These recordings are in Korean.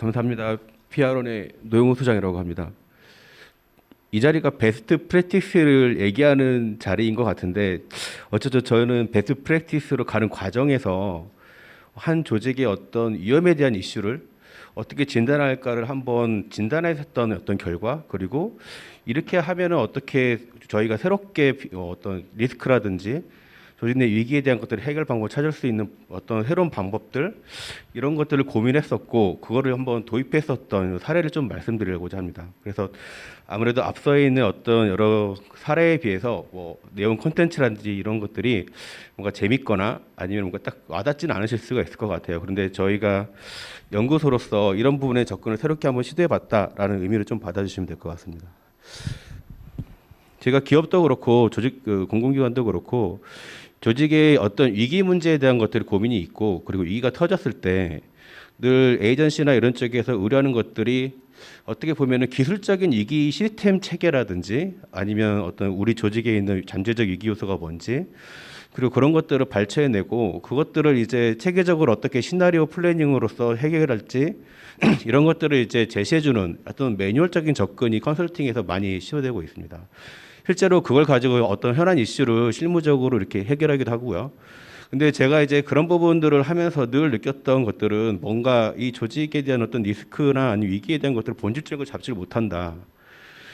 감사합니다. 피아론의 노영우 소장이라고 합니다. 이 자리가 베스트 프랙티스를 얘기하는 자리인 것 같은데 어쩌죠 저는 베스트 프랙티스로 가는 과정에서 한 조직의 어떤 위험에 대한 이슈를 어떻게 진단할까를 한번 진단했었던 어떤 결과, 그리고 이렇게 하면은 어떻게 저희가 새롭게 어떤 리스크라든지 조직 내 위기에 대한 것들을 해결 방법을 찾을 수 있는 어떤 새로운 방법들, 이런 것들을 고민했었고 그거를 한번 도입했었던 사례를 좀 말씀드리려고자 합니다. 그래서 아무래도 앞서에 있는 어떤 여러 사례에 비해서 뭐 내용 콘텐츠라든지 이런 것들이 뭔가 재밌거나 아니면 뭔가 딱 와닿지는 않으실 수가 있을 것 같아요. 그런데 저희가 연구소로서 이런 부분에 접근을 새롭게 한번 시도해봤다라는 의미를 좀 받아주시면 될 것 같습니다. 제가 기업도 그렇고 조직 공공기관도 그렇고 조직의 어떤 위기 문제에 대한 것들이 고민이 있고, 그리고 위기가 터졌을 때 늘 에이전시나 이런 쪽에서 의뢰하는 것들이 어떻게 보면은 기술적인 위기 시스템 체계라든지 아니면 어떤 우리 조직에 있는 잠재적 위기 요소가 뭔지, 그리고 그런 것들을 발췌해내고 그것들을 이제 체계적으로 어떻게 시나리오 플래닝으로서 해결할지 이런 것들을 이제 제시해주는 어떤 매뉴얼적인 접근이 컨설팅에서 많이 시도되고 있습니다. 실제로 그걸 가지고 어떤 현안 이슈를 실무적으로 이렇게 해결하기도 하고요. 근데 제가 이제 그런 부분들을 하면서 늘 느꼈던 것들은 뭔가 이 조직에 대한 어떤 리스크나 아니면 위기에 대한 것들을 본질적으로 잡지를 못한다.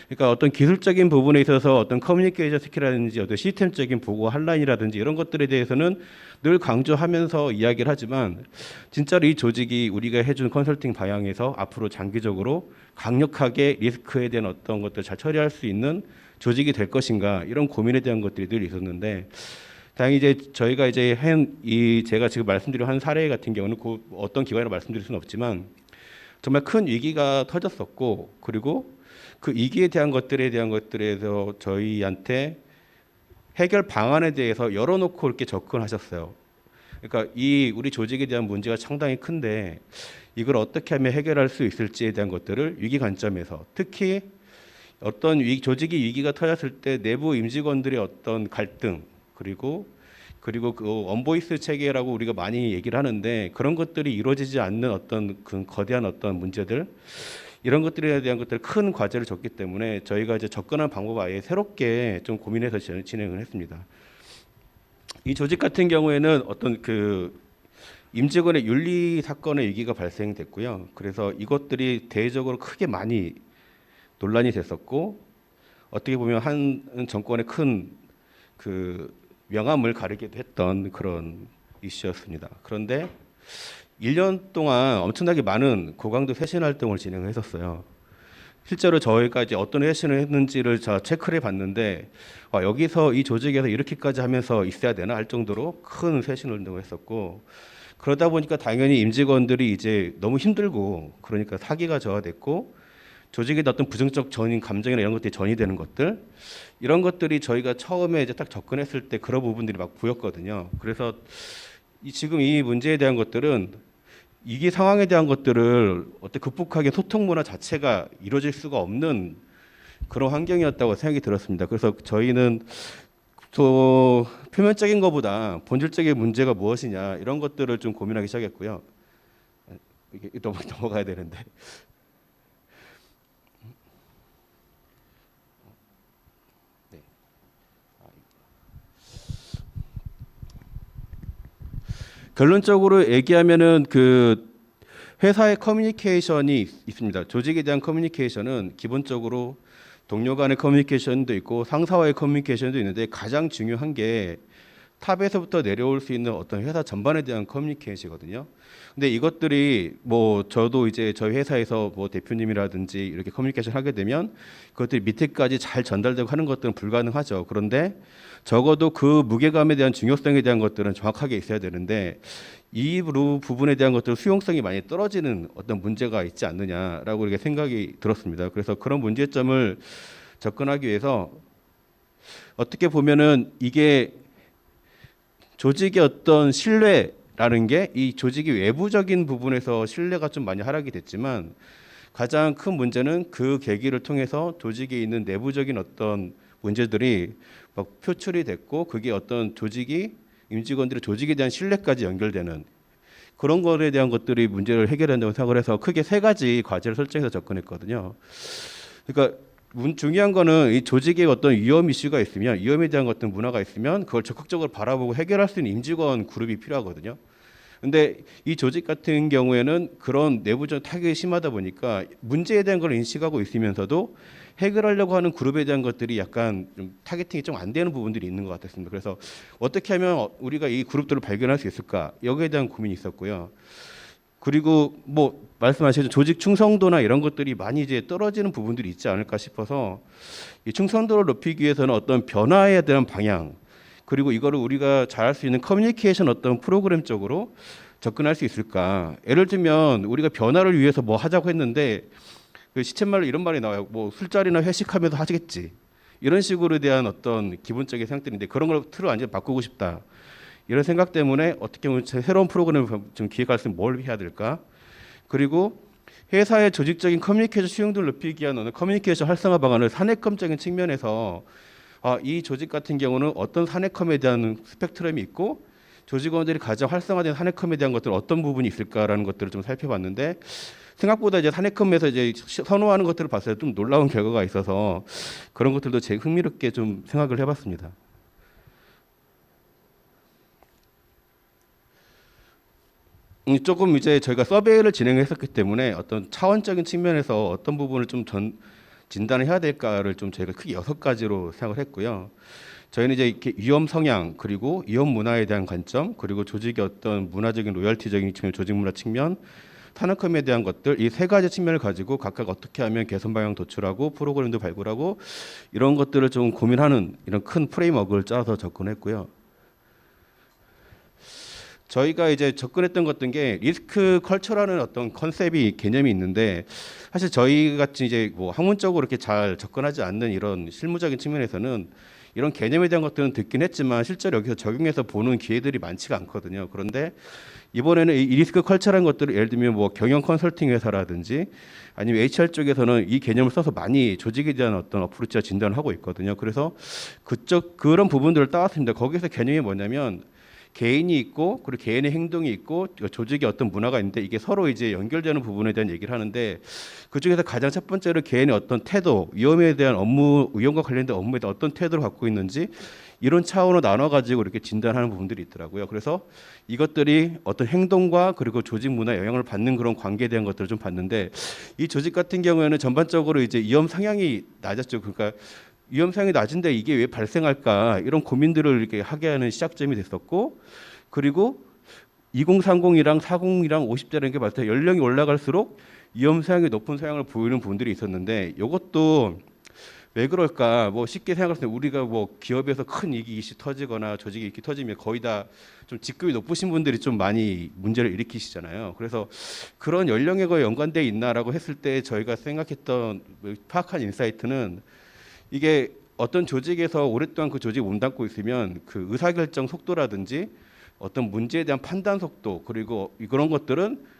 그러니까 어떤 기술적인 부분에 있어서 어떤 커뮤니케이션 스킬이라든지 어떤 시스템적인 보고 한라인이라든지 이런 것들에 대해서는 늘 강조하면서 이야기를 하지만 진짜로 이 조직이 우리가 해준 컨설팅 방향에서 앞으로 장기적으로 강력하게 리스크에 대한 어떤 것들을 잘 처리할 수 있는 조직이 될 것인가, 이런 고민에 대한 것들이 늘 있었는데, 다행히 이제 저희가 이제 제가 지금 말씀드린 한 사례 같은 경우는 어떤 기관이라 말씀드릴 수는 없지만 정말 큰 위기가 터졌었고, 그리고 그 위기에 대한 것들에서 저희한테 해결 방안에 대해서 열어놓고 이렇게 접근하셨어요. 그러니까 이 우리 조직에 대한 문제가 상당히 큰데 이걸 어떻게 하면 해결할 수 있을지에 대한 것들을 위기 관점에서, 특히 어떤 조직이 위기가 터졌을 때 내부 임직원들의 어떤 갈등, 그리고 그 원보이스 체계라고 우리가 많이 얘기를 하는데 그런 것들이 이루어지지 않는 어떤 그 거대한 어떤 문제들, 이런 것들에 대한 것들 큰 과제를 줬기 때문에 저희가 이제 접근한 방법 아예 새롭게 좀 고민해서 진행을 했습니다. 이 조직 같은 경우에는 어떤 그 임직원의 윤리 사건의 위기가 발생됐고요. 그래서 이것들이 대외적으로 크게 많이 논란이 됐었고, 어떻게 보면 한 정권의 큰 그 명암을 가리기도 했던 그런 이슈였습니다. 그런데 1년 동안 엄청나게 많은 고강도 쇄신 활동을 진행을 했었어요. 실제로 저희가 이제 어떤 쇄신을 했는지를 체크를 해봤는데 여기서 이 조직에서 이렇게까지 하면서 있어야 되나 할 정도로 큰 쇄신 운동을 했었고, 그러다 보니까 당연히 임직원들이 이제 너무 힘들고, 그러니까 사기가 저하됐고 조직의 어떤 부정적 전인 감정이나 이런 것들이 전이되는 것들, 이런 것들이 저희가 처음에 이제 딱 접근했을 때 그런 부분들이 막 보였거든요. 그래서 지금 이 문제에 대한 것들은 이게 상황에 대한 것들을 어떻게 극복하기 소통 문화 자체가 이루어질 수가 없는 그런 환경이었다고 생각이 들었습니다. 그래서 저희는 또 표면적인 것보다 본질적인 문제가 무엇이냐 이런 것들을 좀 고민하기 시작했고요. 이게 넘어가야 되는데. 결론적으로 얘기하면은 그 회사의 커뮤니케이션이 있습니다. 조직에 대한 커뮤니케이션은 기본적으로 동료 간의 커뮤니케이션도 있고 상사와의 커뮤니케이션도 있는데 가장 중요한 게 탑에서부터 내려올 수 있는 어떤 회사 전반에 대한 커뮤니케이션이거든요. 근데 이것들이 뭐 저도 이제 저희 회사에서 뭐 대표님이라든지 이렇게 커뮤니케이션 하게 되면 그것들이 밑에까지 잘 전달되고 하는 것들은 불가능하죠. 그런데 적어도 그 무게감에 대한 중요성에 대한 것들은 정확하게 있어야 되는데 이 부분에 대한 것들 수용성이 많이 떨어지는 어떤 문제가 있지 않느냐라고 이렇게 생각이 들었습니다. 그래서 그런 문제점을 접근하기 위해서 어떻게 보면은 이게 조직의 어떤 신뢰라는 게 이 조직이 외부적인 부분에서 신뢰가 좀 많이 하락이 됐지만 가장 큰 문제는 그 계기를 통해서 조직에 있는 내부적인 어떤 문제들이 막 표출이 됐고 그게 어떤 조직이 임직원들의 조직에 대한 신뢰까지 연결되는 그런 거에 대한 것들이 문제를 해결한다고 생각을 해서 크게 세 가지 과제를 설정해서 접근했거든요. 그러니까 중요한 거는 이 조직에 어떤 위험 이슈가 있으면, 위험에 대한 어떤 문화가 있으면 그걸 적극적으로 바라보고 해결할 수 있는 임직원 그룹이 필요하거든요. 근데 이 조직 같은 경우에는 그런 내부적 타격이 심하다 보니까 문제에 대한 걸 인식하고 있으면서도 해결하려고 하는 그룹에 대한 것들이 약간 좀 타겟팅이 좀 안 되는 부분들이 있는 것 같았습니다. 그래서 어떻게 하면 우리가 이 그룹들을 발견할 수 있을까, 여기에 대한 고민이 있었고요. 그리고 뭐 말씀하신 조직 충성도나 이런 것들이 많이 이제 떨어지는 부분들이 있지 않을까 싶어서 이 충성도를 높이기 위해서는 어떤 변화에 대한 방향, 그리고 이거를 우리가 잘할 수 있는 커뮤니케이션 어떤 프로그램 쪽으로 접근할 수 있을까. 예를 들면 우리가 변화를 위해서 뭐 하자고 했는데 그 시쳇말로 이런 말이 나와요. 뭐 술자리나 회식하면서 하시겠지. 이런 식으로 대한 어떤 기본적인 생각들인데 그런 걸 틀을 완전히 바꾸고 싶다. 이런 생각 때문에 어떻게 보면 새로운 프로그램을 좀 기획할 수 있는 뭘 해야 될까? 그리고 회사의 조직적인 커뮤니케이션 수용도를 높이기 위한 어느 커뮤니케이션 활성화 방안을 사내컴적인 측면에서 이 조직 같은 경우는 어떤 사내컴에 대한 스펙트럼이 있고 조직원들이 가장 활성화된 사내컴에 대한 것들 어떤 부분이 있을까라는 것들을 좀 살펴봤는데 생각보다 이제 사내컴에서 이제 선호하는 것들을 봤을 때 좀 놀라운 결과가 있어서 그런 것들도 제 흥미롭게 좀 생각을 해봤습니다. 조금 이제 저희가 서베이를 진행했었기 때문에 어떤 차원적인 측면에서 어떤 부분을 좀 진단을 해야 될까를 좀 저희가 크게 6가지로 생각을 했고요. 저희는 이제 이렇게 위험 성향, 그리고 위험 문화에 대한 관점, 그리고 조직의 어떤 문화적인 로열티적인 측면, 조직 문화 측면, 산업컴에 대한 것들, 이 3가지 측면을 가지고 각각 어떻게 하면 개선 방향 도출하고 프로그램도 발굴하고 이런 것들을 좀 고민하는 이런 큰 프레임워크를 짜서 접근했고요. 저희가 이제 접근했던 것던 게 리스크 컬처라는 어떤 컨셉이 개념이 있는데 사실 저희 같이 이제 뭐 학문적으로 이렇게 잘 접근하지 않는 이런 실무적인 측면에서는 이런 개념에 대한 것들은 듣긴 했지만 실제로 여기서 적용해서 보는 기회들이 많지가 않거든요. 그런데 이번에는 이 리스크 컬처라는 것들을 예를 들면 뭐 경영 컨설팅 회사라든지 아니면 HR 쪽에서는 이 개념을 써서 많이 조직에 대한 어떤 어프로치와 진단을 하고 있거든요. 그래서 그런 부분들을 따왔습니다. 거기서 개념이 뭐냐면 개인이 있고 그리고 개인의 행동이 있고 조직의 어떤 문화가 있는데 이게 서로 이제 연결되는 부분에 대한 얘기를 하는데 그중에서 가장 첫 번째로 개인의 어떤 태도, 위험에 대한 위험과 관련된 업무에 대한 어떤 태도를 갖고 있는지 이런 차원으로 나눠 가지고 이렇게 진단하는 부분들이 있더라고요. 그래서 이것들이 어떤 행동과 그리고 조직 문화에 영향을 받는 그런 관계에 대한 것들을 좀 봤는데 이 조직 같은 경우에는 전반적으로 이제 위험 상향이 낮았죠. 그러니까 위험성이 낮은데 이게 왜 발생할까 이런 고민들을 이렇게 하게 하는 시작점이 됐었고 그리고 2030이랑 40이랑 50대라는 게 봤을 때 연령이 올라갈수록 위험성이 높은 성향을 보이는 분들이 있었는데 이것도 왜 그럴까 뭐 쉽게 생각할 때 우리가 뭐 기업에서 큰 이익이 터지거나 조직이 이익이 터지면 거의 다 좀 직급이 높으신 분들이 좀 많이 문제를 일으키시잖아요. 그래서 그런 연령에 연관되어 있나라고 했을 때 저희가 생각했던 파악한 인사이트는 이게 어떤 조직에서 오랫동안 그 조직에 몸담고 있으면 그 의사결정 속도라든지 어떤 문제에 대한 판단 속도 그리고 그런 것들은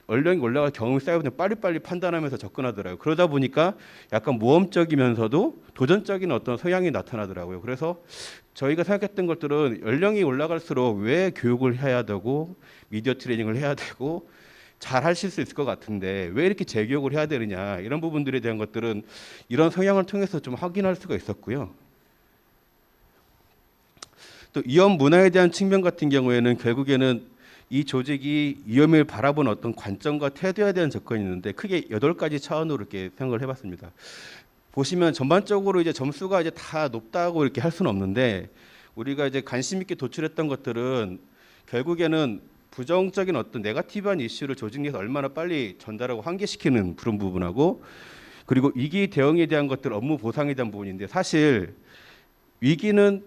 연령이 올라갈 경험이 쌓이면 빨리빨리 판단하면서 접근하더라고요. 그러다 보니까 약간 모험적이면서도 도전적인 어떤 성향이 나타나더라고요. 그래서 저희가 생각했던 것들은 연령이 올라갈수록 왜 교육을 해야 되고 미디어 트레이닝을 해야 되고 잘 하실 수 있을 것 같은데 왜 이렇게 재교육을 해야 되느냐 이런 부분들에 대한 것들은 이런 성향을 통해서 좀 확인할 수가 있었고요. 또 위험 문화에 대한 측면 같은 경우에는 결국에는 이 조직이 위험을 바라보는 어떤 관점과 태도에 대한 접근이 있는데 크게 8가지 차원으로 이렇게 생각을 해봤습니다. 보시면 전반적으로 이제 점수가 이제 다 높다고 이렇게 할 수는 없는데 우리가 이제 관심 있게 도출했던 것들은 결국에는 부정적인 어떤 네거티브한 이슈를 조직 내에서 얼마나 빨리 전달하고 환기시키는 그런 부분하고 그리고 위기 대응에 대한 것들 업무 보상에 대한 부분인데 사실 위기는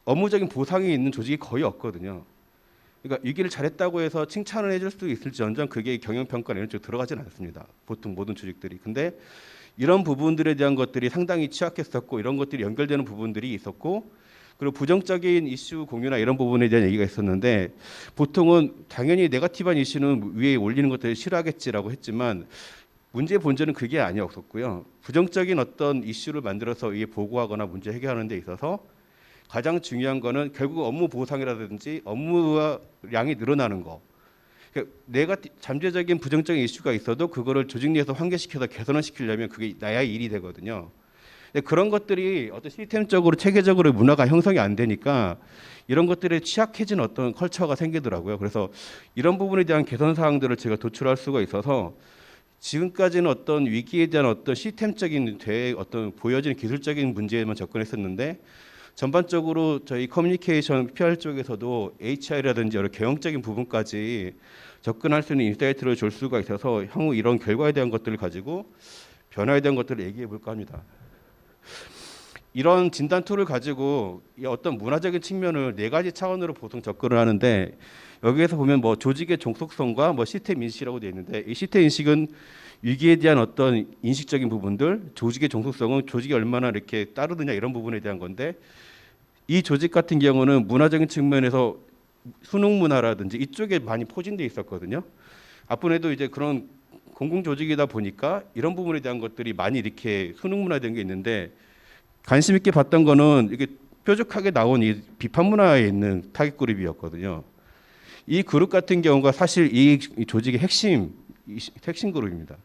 업무적인 보상이 있는 조직이 거의 없거든요. 그러니까 위기를 잘했다고 해서 칭찬을 해줄 수 있을지언정 그게 경영평가나 이런 쪽에 들어가지는 않습니다. 보통 모든 조직들이. 근데 이런 부분들에 대한 것들이 상당히 취약했었고 이런 것들이 연결되는 부분들이 있었고 그리고 부정적인 이슈 공유나 이런 부분에 대한 얘기가 있었는데 보통은 당연히 네거티브한 이슈는 위에 올리는 것들을 싫어하겠지라고 했지만 문제의 본질은 그게 아니었었고요. 부정적인 어떤 이슈를 만들어서 위에 보고하거나 문제 해결하는 데 있어서 가장 중요한 거는 결국 업무 보상이라든지 업무와 양이 늘어나는 거 그러니까 내가 잠재적인 부정적인 이슈가 있어도 그거를 조직 내에서 환기시켜서 개선을 시키려면 그게 나의 일이 되거든요. 근데 그런 것들이 어떤 시스템적으로 체계적으로 문화가 형성이 안 되니까 이런 것들에 취약해진 어떤 컬처가 생기더라고요. 그래서 이런 부분에 대한 개선 사항들을 제가 도출할 수가 있어서 지금까지는 어떤 위기에 대한 어떤 시스템적인 어떤 보여지는 기술적인 문제에만 접근했었는데 전반적으로 저희 커뮤니케이션 PR 쪽에서도 HR이라든지 여러 개형적인 부분까지 접근할 수 있는 인사이트를 줄 수가 있어서 향후 이런 결과에 대한 것들을 가지고 변화에 대한 것들을 얘기해 볼까 합니다. 이런 진단 툴을 가지고 어떤 문화적인 측면을 네 가지 차원으로 보통 접근을 하는데 여기에서 보면 뭐 조직의 종속성과 뭐 시스템 인식이라고 되어 있는데 이 시스템 인식은 위기에 대한 어떤 인식적인 부분들, 조직의 종속성은 조직이 얼마나 이렇게 따르느냐 이런 부분에 대한 건데 이 조직 같은 경우는 문화적인 측면에서 수능 문화라든지 이쪽에 많이 포진돼 있었거든요. 앞으로도 이제 그런 공공 조직이다 보니까 이런 부분에 대한 것들이 많이 이렇게 수능 문화된 게 있는데 관심 있게 봤던 거는 이게 뾰족하게 나온 이 비판 문화에 있는 타깃 그룹이었거든요. 이 그룹 같은 경우가 사실 이 조직의 핵심 그룹입니다.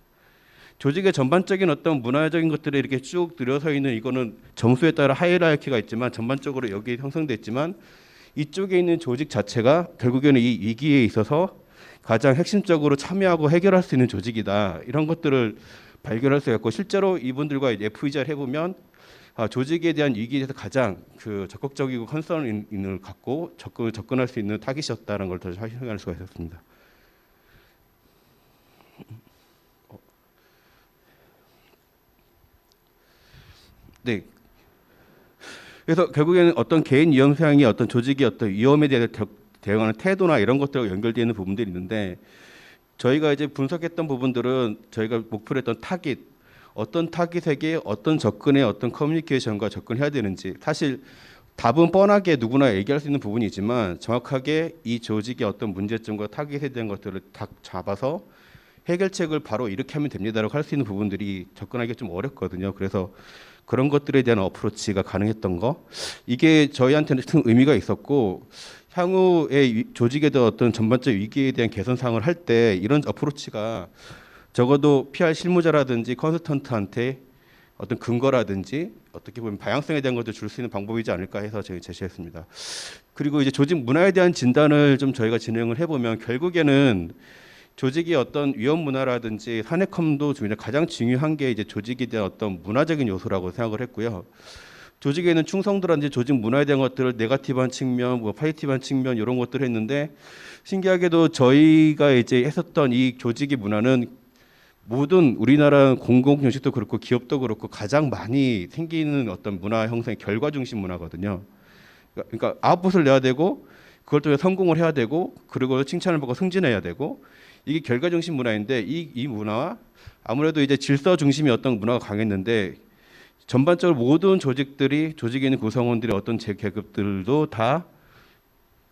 조직의 전반적인 어떤 문화적인 것들에 이렇게 쭉 들여서 있는 이거는 점수에 따라 하이라이키가 있지만 전반적으로 여기에 형성됐지만 이쪽에 있는 조직 자체가 결국에는 이 위기에 있어서 가장 핵심적으로 참여하고 해결할 수 있는 조직이다. 이런 것들을 발견할 수 있고 실제로 이분들과 FEGR 해보면 조직에 대한 위기에 대해서 가장 그 적극적이고 컨설팅을 갖고 접근할 수 있는 타깃이었다는 걸 더 확인할 수가 있었습니다. 네. 그래서 결국에는 어떤 개인 위험성이 어떤 조직의 어떤 위험에 대해 대응하는 태도나 이런 것들과 연결되는 부분들이 있는데 저희가 이제 분석했던 부분들은 저희가 목표로 했던 타깃, 어떤 타깃에게 어떤 접근에 어떤 커뮤니케이션과 접근해야 되는지 사실 답은 뻔하게 누구나 얘기할 수 있는 부분이지만 정확하게 이 조직의 어떤 문제점과 타깃에 대한 것들을 딱 잡아서 해결책을 바로 이렇게 하면 됩니다라고 할 수 있는 부분들이 접근하기가 좀 어렵거든요. 그래서 그런 것들에 대한 어프로치가 가능했던 거 이게 저희한테는 큰 의미가 있었고 향후에 조직에 대한 어떤 전반적 위기에 대한 개선 사항을 할 때 이런 어프로치가 적어도 PR 실무자라든지 컨설턴트한테 어떤 근거라든지 어떻게 보면 방향성에 대한 것도 줄 수 있는 방법이지 않을까 해서 저희 제시했습니다. 그리고 이제 조직 문화에 대한 진단을 좀 저희가 진행을 해보면 결국에는 조직의 어떤 위험 문화라든지 사내컴도 가장 중요한 게 이제 조직에 대한 어떤 문화적인 요소라고 생각을 했고요. 조직에는 충성도라든지 조직 문화에 대한 것들을 네거티브한 측면, 뭐 파지티브한 측면 이런 것들을 했는데 신기하게도 저희가 이제 했었던 이 조직의 문화는 모든 우리나라 공공 형식도 그렇고 기업도 그렇고 가장 많이 생기는 어떤 문화 형성의 결과 중심 문화거든요. 그러니까 아웃풋을 내야 되고 그걸 통해 성공을 해야 되고 그리고 칭찬을 받고 승진해야 되고 이게 결과 중심 문화인데 이 문화와 아무래도 이제 질서 중심의 어떤 문화가 강했는데 전반적으로 모든 조직들이 조직에 있는 구성원들의 어떤 제 계급들도 다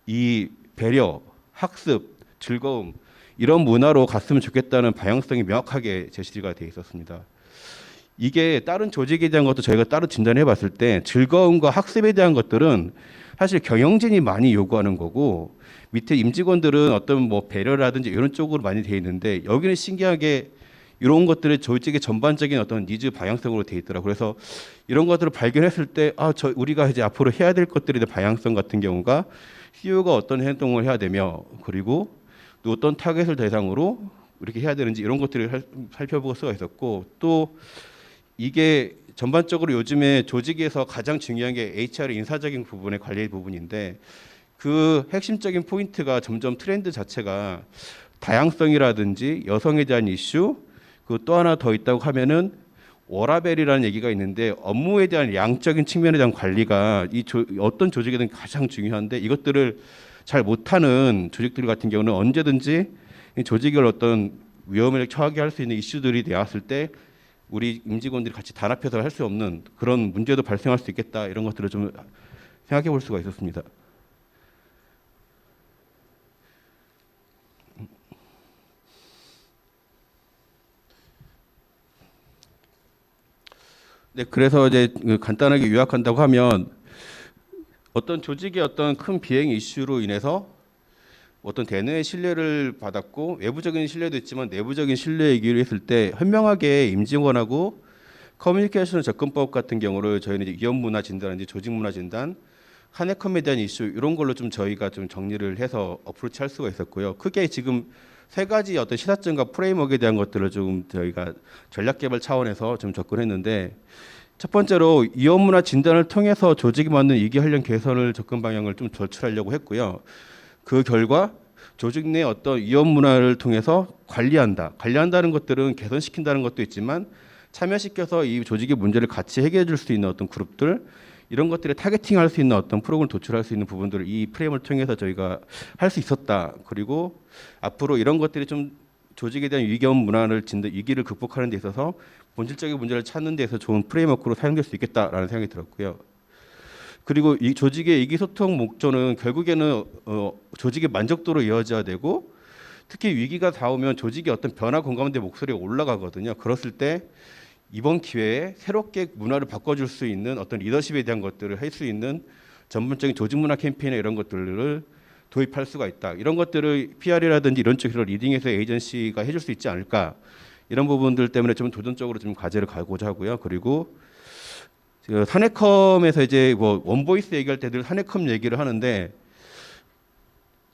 이 배려, 학습, 즐거움 이런 문화로 갔으면 좋겠다는 방향성이 명확하게 제시가 돼 있었습니다. 이게 다른 조직에 대한 것도 저희가 따로 진단해 봤을 때 즐거움과 학습에 대한 것들은 사실 경영진이 많이 요구하는 거고 밑에 임직원들은 어떤 뭐 배려라든지 이런 쪽으로 많이 돼 있는데 여기는 신기하게 이런 것들이 조직의 전반적인 어떤 니즈 방향성으로 돼 있더라고요. 그래서 이런 것들을 발견했을 때 우리가 이제 앞으로 해야 될 것들에 대한 방향성 같은 경우가 CEO가 어떤 행동을 해야 되며 그리고 또 어떤 타겟을 대상으로 이렇게 해야 되는지 이런 것들을 살펴볼 수가 있었고 또 이게 전반적으로 요즘에 조직에서 가장 중요한 게 HR 인사적인 부분의 관리 부분인데 그 핵심적인 포인트가 점점 트렌드 자체가 다양성이라든지 여성에 대한 이슈 그 또 하나 더 있다고 하면은 워라벨이라는 얘기가 있는데 업무에 대한 양적인 측면에 대한 관리가 어떤 조직이든 가장 중요한데 이것들을 잘 못하는 조직들 같은 경우는 언제든지 조직을 어떤 위험을 처하게 할 수 있는 이슈들이 나왔을 때 우리 임직원들이 같이 단합해서 할 수 없는 그런 문제도 발생할 수 있겠다 이런 것들을 좀 생각해 볼 수가 있었습니다. 네, 그래서 이제 간단하게 요약한다고 하면 어떤 조직의 어떤 큰 비행 이슈로 인해서 어떤 대내의 신뢰를 받았고 외부적인 신뢰도 있지만 내부적인 신뢰 얘기를 했을 때 현명하게 임직원하고 커뮤니케이션 접근법 같은 경우를 저희는 이제 위험 문화 진단인지 조직 문화 진단, 한해컴에 대한 이슈 이런 걸로 좀 저희가 좀 정리를 해서 어프로치 할 수가 있었고요. 크게 지금 세 가지 어떤 시사점과 프레임워크에 대한 것들을 좀 저희가 전략 개발 차원에서 좀 접근했는데, 첫 번째로 위험 문화 진단을 통해서 조직이 맞는 위기 관련 개선을 접근 방향을 좀 도출하려고 했고요. 그 결과 조직 내 어떤 위험 문화를 통해서 관리한다는 것들은 개선시킨다는 것도 있지만 참여시켜서 이 조직의 문제를 같이 해결해 줄 수 있는 어떤 그룹들, 이런 것들을 타겟팅할 수 있는 어떤 프로그램을 도출할 수 있는 부분들을 이 프레임을 통해서 저희가 할 수 있었다. 그리고 앞으로 이런 것들이 좀 조직에 대한 위기험 문화를 진단, 위기를 극복하는 데 있어서 본질적인 문제를 찾는 데서 좋은 프레임워크로 사용될 수 있겠다라는 생각이 들었고요. 그리고 이 조직의 의기소통 목표는 결국에는 조직의 만족도로 이어져야 되고, 특히 위기가 닿으면 조직의 어떤 변화 공감대 목소리가 올라가거든요. 그랬을 때 이번 기회에 새롭게 문화를 바꿔줄 수 있는 어떤 리더십에 대한 것들을 할 수 있는 전문적인 조직 문화 캠페인이나 이런 것들을 도입할 수가 있다. 이런 것들을 PR이라든지 이런 쪽으로 리딩해서 에이전시가 해줄 수 있지 않을까. 이런 부분들 때문에 좀 도전적으로 좀 과제를 가고자 하고요. 그리고 사내컴에서 이제 뭐 원보이스 얘기할 때 늘 사내컴 얘기를 하는데,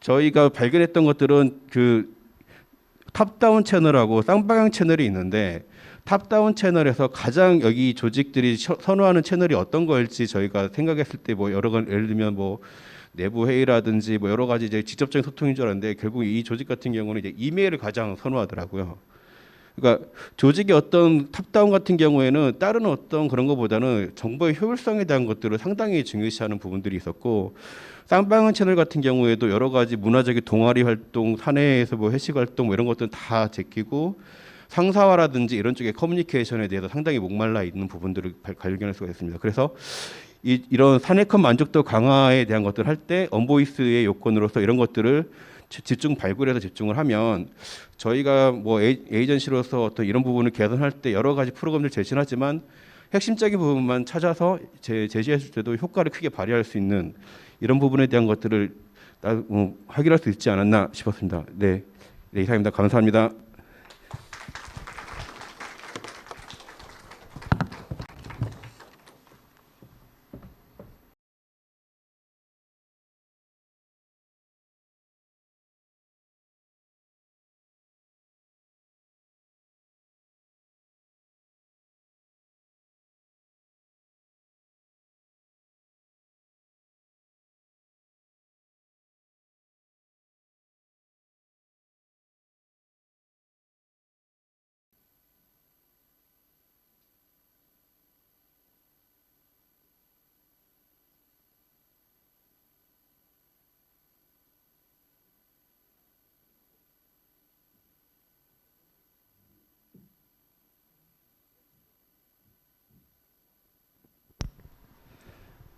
저희가 발견했던 것들은 그 탑다운 채널하고 쌍방향 채널이 있는데, 탑다운 채널에서 가장 여기 조직들이 선호하는 채널이 어떤 거일지 저희가 생각했을 때 뭐 여러 건 예를 들면 뭐 내부 회의라든지 뭐 여러 가지 이제 직접적인 소통인 줄 알았는데, 결국 이 조직 같은 경우는 이제 이메일을 가장 선호하더라고요. 그러니까 조직의 어떤 탑다운 같은 경우에는 다른 어떤 그런 것보다는 정보의 효율성에 대한 것들을 상당히 중요시하는 부분들이 있었고, 쌍방향 채널 같은 경우에도 여러 가지 문화적인 동아리 활동, 사내에서 뭐 회식 활동 뭐 이런 것들은 다 제끼고, 상사화라든지 이런 쪽의 커뮤니케이션에 대해서 상당히 목말라 있는 부분들을 발견할 수가 있습니다. 그래서 이런 사내컴 만족도 강화에 대한 것들을 할 때 언보이스의 요건으로서 이런 것들을 집중 발굴해서 집중을 하면, 저희가 뭐 에이전시로서 어떤 이런 부분을 개선할 때 여러 가지 프로그램을 제시하지만 핵심적인 부분만 찾아서 제시했을 때도 효과를 크게 발휘할 수 있는 이런 부분에 대한 것들을 확인할 수 있지 않았나 싶었습니다. 네, 이상입니다. 감사합니다.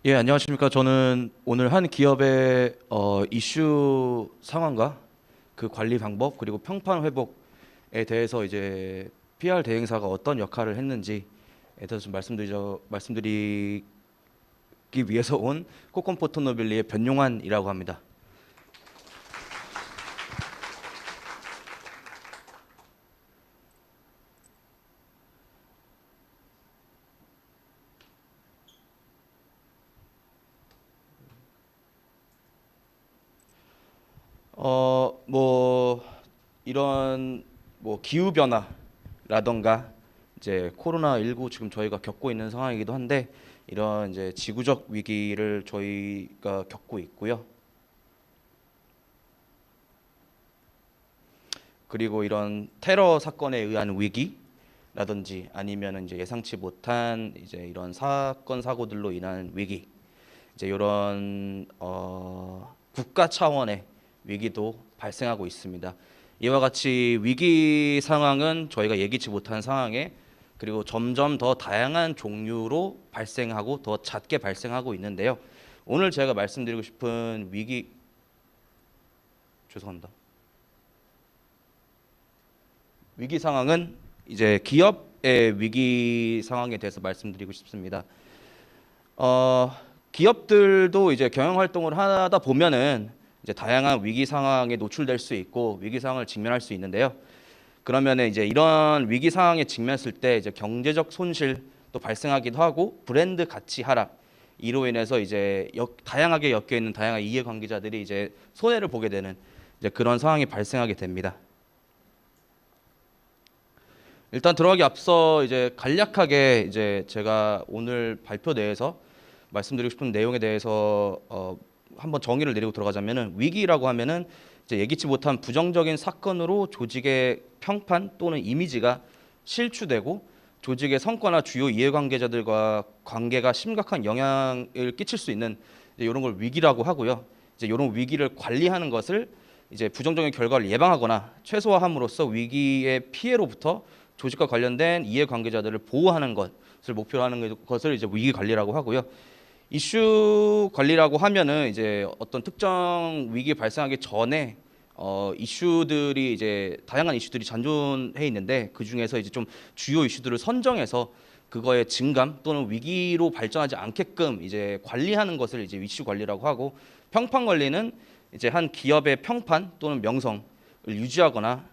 예, 안녕하십니까. 저는 오늘 한 기업의 이슈 상황과 그 관리 방법 그리고 평판 회복에 대해서 이제 PR 대행사가 어떤 역할을 했는지에 대해서 좀 말씀드리기 위해서 온 코콘 포토노빌리의 변용환이라고 합니다. 뭐 이런 뭐 기후 변화라던가 이제 코로나19 지금 저희가 겪고 있는 상황이기도 한데, 이런 이제 지구적 위기를 저희가 겪고 있고요. 그리고 이런 테러 사건에 의한 위기라든지 아니면 이제 예상치 못한 이제 이런 사건 사고들로 인한 위기, 이제 이런 국가 차원의 위기도 발생하고 있습니다. 이와 같이 위기 상황은 저희가 예기치 못한 상황에 그리고 점점 더 다양한 종류로 발생하고 더 잦게 발생하고 있는데요. 오늘 제가 말씀드리고 싶은 위기 상황은 이제 기업의 위기 상황에 대해서 말씀드리고 싶습니다. 기업들도 이제 경영 활동을 하다 보면은 이제 다양한 위기 상황에 노출될 수 있고 위기 상황을 직면할 수 있는데요. 그러면은 이제 이런 위기 상황에 직면했을 때 이제 경제적 손실도 발생하기도 하고 브랜드 가치 하락 이로 인해서 이제 다양하게 엮여 있는 다양한 이해관계자들이 이제 손해를 보게 되는 이제 그런 상황이 발생하게 됩니다. 일단 들어가기 앞서 이제 간략하게 이제 제가 오늘 발표 내에서 말씀드리고 싶은 내용에 대해서 한번 정의를 내리고 들어가자면은 위기라고 하면은 이제 예기치 못한 부정적인 사건으로 조직의 평판 또는 이미지가 실추되고 조직의 성과나 주요 이해관계자들과 관계가 심각한 영향을 끼칠 수 있는 이런 걸 위기라고 하고요. 이제 이런 위기를 관리하는 것을 이제 부정적인 결과를 예방하거나 최소화함으로써 위기의 피해로부터 조직과 관련된 이해관계자들을 보호하는 것을 목표로 하는 것을 이제 위기 관리라고 하고요. 이슈 관리라고 하면은 이제 어떤 특정 위기 발생하기 전에 이슈들이 이제 다양한 이슈들이 잔존해 있는데 그 중에서 이제 좀 주요 이슈들을 선정해서 그거의 증감 또는 위기로 발전하지 않게끔 이제 관리하는 것을 이제 이슈 관리라고 하고, 평판 관리는 이제 한 기업의 평판 또는 명성을 유지하거나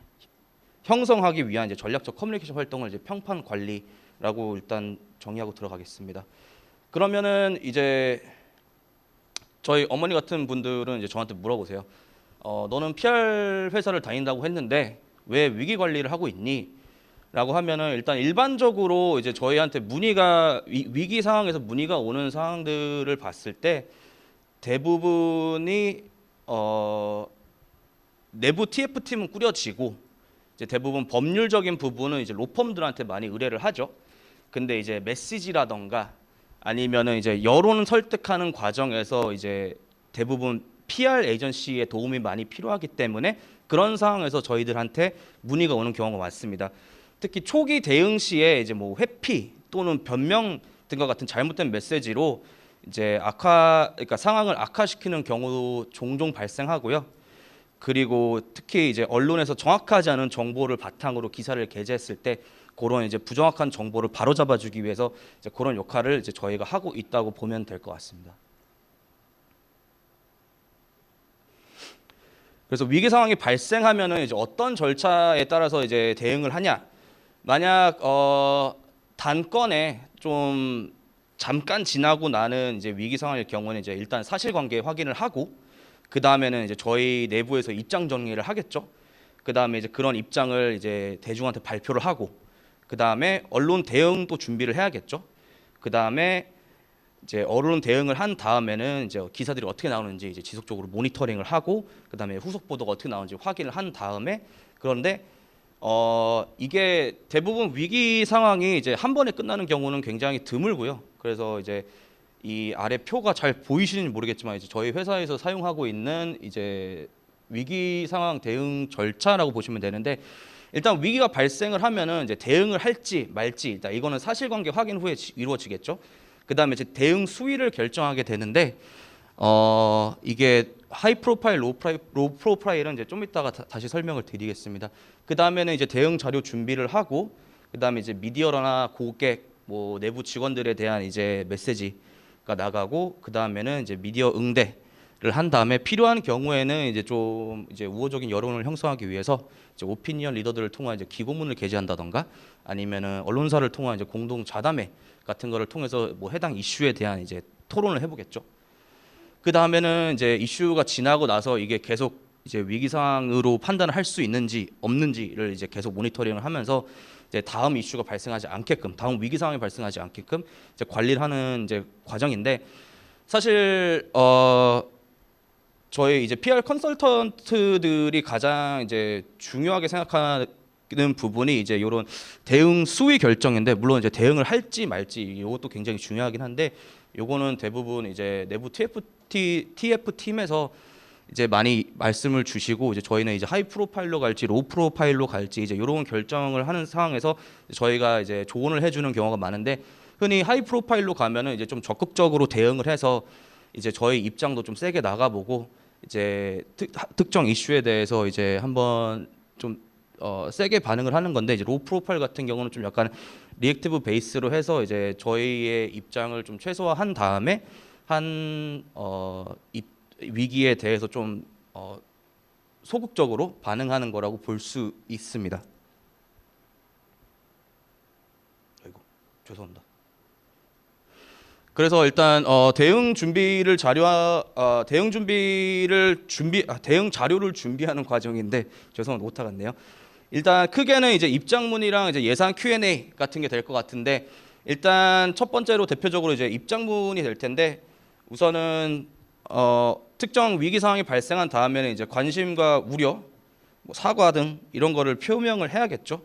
형성하기 위한 이제 전략적 커뮤니케이션 활동을 이제 평판 관리라고 일단 정의하고 들어가겠습니다. 그러면은 이제 저희 어머니 같은 분들은 이제 저한테 물어보세요. 너는 PR 회사를 다닌다고 했는데 왜 위기 관리를 하고 있니? 라고 하면은 일단 일반적으로 이제 저희한테 문의가 위기 상황에서 문의가 오는 상황들을 봤을 때 대부분이 내부 TF팀은 꾸려지고 이제 대부분 법률적인 부분은 이제 로펌들한테 많이 의뢰를 하죠. 근데 이제 메시지라던가 아니면은 이제 여론 설득하는 과정에서 이제 대부분 PR 에이전시의 도움이 많이 필요하기 때문에 그런 상황에서 저희들한테 문의가 오는 경우가 많습니다. 특히 초기 대응 시에 이제 뭐 회피 또는 변명 등과 같은 잘못된 메시지로 이제 그러니까 상황을 악화시키는 경우도 종종 발생하고요. 그리고 특히 이제 언론에서 정확하지 않은 정보를 바탕으로 기사를 게재했을 때 그런 이제 부정확한 정보를 바로잡아주기 위해서 이제 그런 역할을 이제 저희가 하고 있다고 보면 될 것 같습니다. 그래서 위기 상황이 발생하면은 이제 어떤 절차에 따라서 이제 대응을 하냐? 만약 단건에 좀 잠깐 지나고 나는 이제 위기 상황일 경우는 이제 일단 사실관계 확인을 하고 그 다음에는 이제 저희 내부에서 입장 정리를 하겠죠. 그 다음에 이제 그런 입장을 이제 대중한테 발표를 하고 그 다음에 언론 대응도 준비를 해야겠죠. 그 다음에 이제 언론 대응을 한 다음에는 이제 기사들이 어떻게 나오는지 이제 지속적으로 모니터링을 하고 그 다음에 후속 보도가 어떻게 나오는지 확인을 한 다음에, 그런데 이게 대부분 위기 상황이 이제 한 번에 끝나는 경우는 굉장히 드물고요. 그래서 이제 이 아래 표가 잘 보이시는지 모르겠지만 이제 저희 회사에서 사용하고 있는 이제 위기 상황 대응 절차라고 보시면 되는데, 일단 위기가 발생을 하면은 이제 대응을 할지 말지 일단 이거는 사실관계 확인 후에 이루어지겠죠. 그다음에 이제 대응 수위를 결정하게 되는데 이게 하이 프로파일, 로 프로파일은 이제 좀 이따가 다시 설명을 드리겠습니다. 그다음에는 이제 대응 자료 준비를 하고 그다음에 이제 미디어나 고객 뭐 내부 직원들에 대한 이제 메시지가 나가고 그다음에는 이제 미디어 응대를 한 다음에 필요한 경우에는 이제 좀 이제 우호적인 여론을 형성하기 위해서 이제 오피니언 리더들을 통한 이제 기고문을 게재한다던가 아니면은 언론사를 통한 이제 공동 자담회 같은 거를 통해서 뭐 해당 이슈에 대한 이제 토론을 해보겠죠. 그 다음에는 이제 이슈가 지나고 나서 이게 계속 이제 위기 상황으로 판단을 할 수 있는지 없는지를 이제 계속 모니터링을 하면서 이제 다음 이슈가 발생하지 않게끔, 다음 위기 상황이 발생하지 않게끔 이제 관리를 하는 이제 과정인데, 사실 저희 이제 PR 컨설턴트들이 가장 이제 중요하게 생각하는 부분이 이제 이런 대응 수위 결정인데, 물론 이제 대응을 할지 말지 이것도 굉장히 중요하긴 한데, 요거는 대부분 이제 내부 TF 팀에서 이제 많이 말씀을 주시고 이제 저희는 이제 하이 프로파일로 갈지 로우 프로파일로 갈지 이제 이런 결정을 하는 상황에서 저희가 이제 조언을 해주는 경우가 많은데, 흔히 하이 프로파일로 가면은 이제 좀 적극적으로 대응을 해서 이제 저희 입장도 좀 세게 나가보고 이제 특정 이슈에 대해서 이제 한번 좀 세게 반응을 하는 건데, 이제 로우 프로파일 같은 경우는 좀 약간 리액티브 베이스로 해서 이제 저희의 입장을 좀 최소화한 다음에 위기에 대해서 좀 소극적으로 반응하는 거라고 볼 수 있습니다. 아이고, 죄송합니다. 그래서 일단 대응 자료를 준비하는 과정인데 죄송합니다, 오타 같네요. 일단 크게는 이제 입장문이랑 이제 예상 Q&A 같은 게 될 것 같은데, 일단 첫 번째로 대표적으로 이제 입장문이 될 텐데, 우선은 특정 위기 상황이 발생한 다음에는 이제 관심과 우려, 뭐 사과 등 이런 거를 표명을 해야겠죠.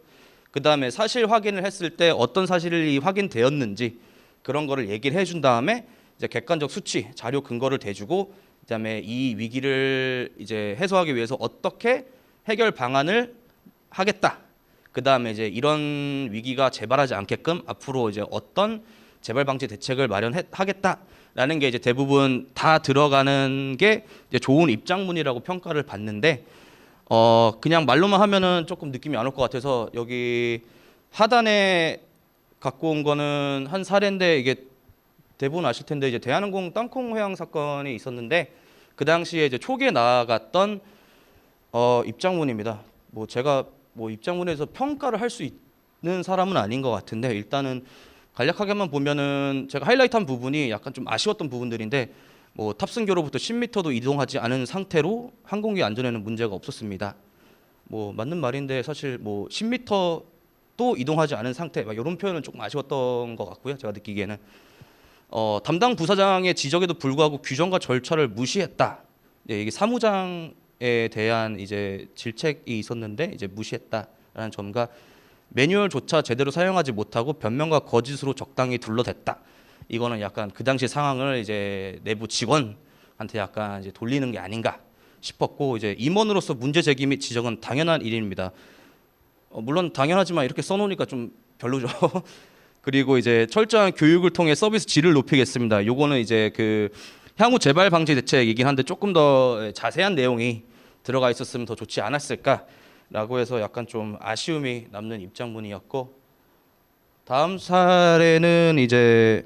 그 다음에 사실 확인을 했을 때 어떤 사실이 확인되었는지 그런 거를 얘기를 해준 다음에 이제 객관적 수치, 자료 근거를 대주고, 그다음에 이 위기를 이제 해소하기 위해서 어떻게 해결 방안을 하겠다. 그다음에 이제 이런 위기가 재발하지 않게끔 앞으로 이제 어떤 재발 방지 대책을 마련하겠다라는 게 이제 대부분 다 들어가는 게 이제 좋은 입장문이라고 평가를 받는데, 그냥 말로만 하면은 조금 느낌이 안 올 것 같아서 여기 하단에 갖고 온 거는 한 사례인데, 이게 대부분 아실 텐데 이제 대한항공 땅콩 회항 사건이 있었는데 그 당시에 이제 초기에 나아갔던 입장문입니다. 뭐 제가 뭐 입장문에서 평가를 할 수 있는 사람은 아닌 것 같은데, 일단은 간략하게만 보면은 제가 하이라이트한 부분이 약간 좀 아쉬웠던 부분들인데, 뭐 탑승교로부터 10m도 이동하지 않은 상태로 항공기 안전에는 문제가 없었습니다. 뭐 맞는 말인데 사실 뭐 10m 또 이동하지 않은 상태, 막 이런 표현은 조금 아쉬웠던 것 같고요. 제가 느끼기에는 담당 부사장의 지적에도 불구하고 규정과 절차를 무시했다. 이게 사무장에 대한 이제 질책이 있었는데 이제 무시했다라는 점과 매뉴얼조차 제대로 사용하지 못하고 변명과 거짓으로 적당히 둘러댔다. 이거는 약간 그 당시 상황을 이제 내부 직원한테 약간 이제 돌리는 게 아닌가 싶었고, 이제 임원으로서 문제 제기 및 지적은 당연한 일입니다. 물론 당연하지만 이렇게 써놓으니까 좀 별로죠. 그리고 이제 철저한 교육을 통해 서비스 질을 높이겠습니다. 요거는 이제 그 향후 재발 방지 대책이긴 한데 조금 더 자세한 내용이 들어가 있었으면 더 좋지 않았을까라고 해서 약간 좀 아쉬움이 남는 입장문이었고, 다음 사례는 이제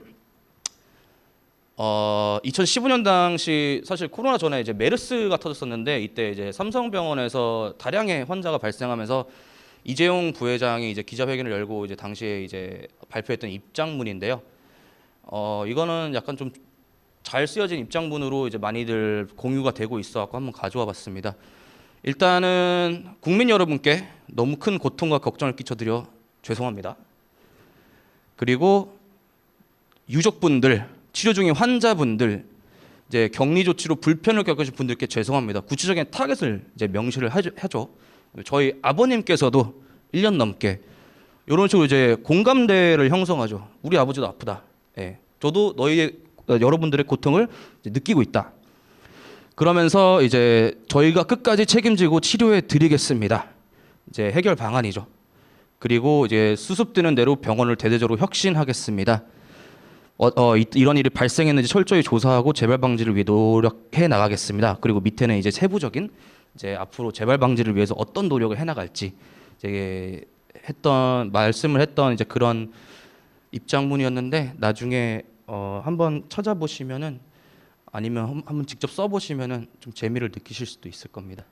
2015년 당시 사실 코로나 전에 이제 메르스가 터졌었는데, 이때 이제 삼성병원에서 다량의 환자가 발생하면서 이재용 부회장이 이제 기자회견을 열고 이제 당시에 이제 발표했던 입장문인데요. 이거는 약간 좀 잘 쓰여진 입장문으로 이제 많이들 공유가 되고 있어갖고 한번 가져와 봤습니다. 일단은 국민 여러분께 너무 큰 고통과 걱정을 끼쳐드려 죄송합니다. 그리고 유족분들, 치료 중인 환자분들, 이제 격리 조치로 불편을 겪으신 분들께 죄송합니다. 구체적인 타겟을 이제 명시를 하죠. 저희 아버님께서도 1년 넘게 이런 식으로 이제 공감대를 형성하죠. 우리 아버지도 아프다. 예, 저도 여러분들의 고통을 이제 느끼고 있다. 그러면서 이제 저희가 끝까지 책임지고 치료해 드리겠습니다. 이제 해결 방안이죠. 그리고 이제 수습되는 대로 병원을 대대적으로 혁신하겠습니다. 이런 일이 발생했는지 철저히 조사하고 재발 방지를 위해 노력해 나가겠습니다. 그리고 밑에는 이제 세부적인 이제 앞으로 재발 방지를 위해서 어떤 노력을 해 나갈지 이제 말씀을 했던 이제 그런 입장문이었는데, 나중에 한번 찾아보시면은 아니면 한번 직접 써보시면은 좀 재미를 느끼실 수도 있을 겁니다.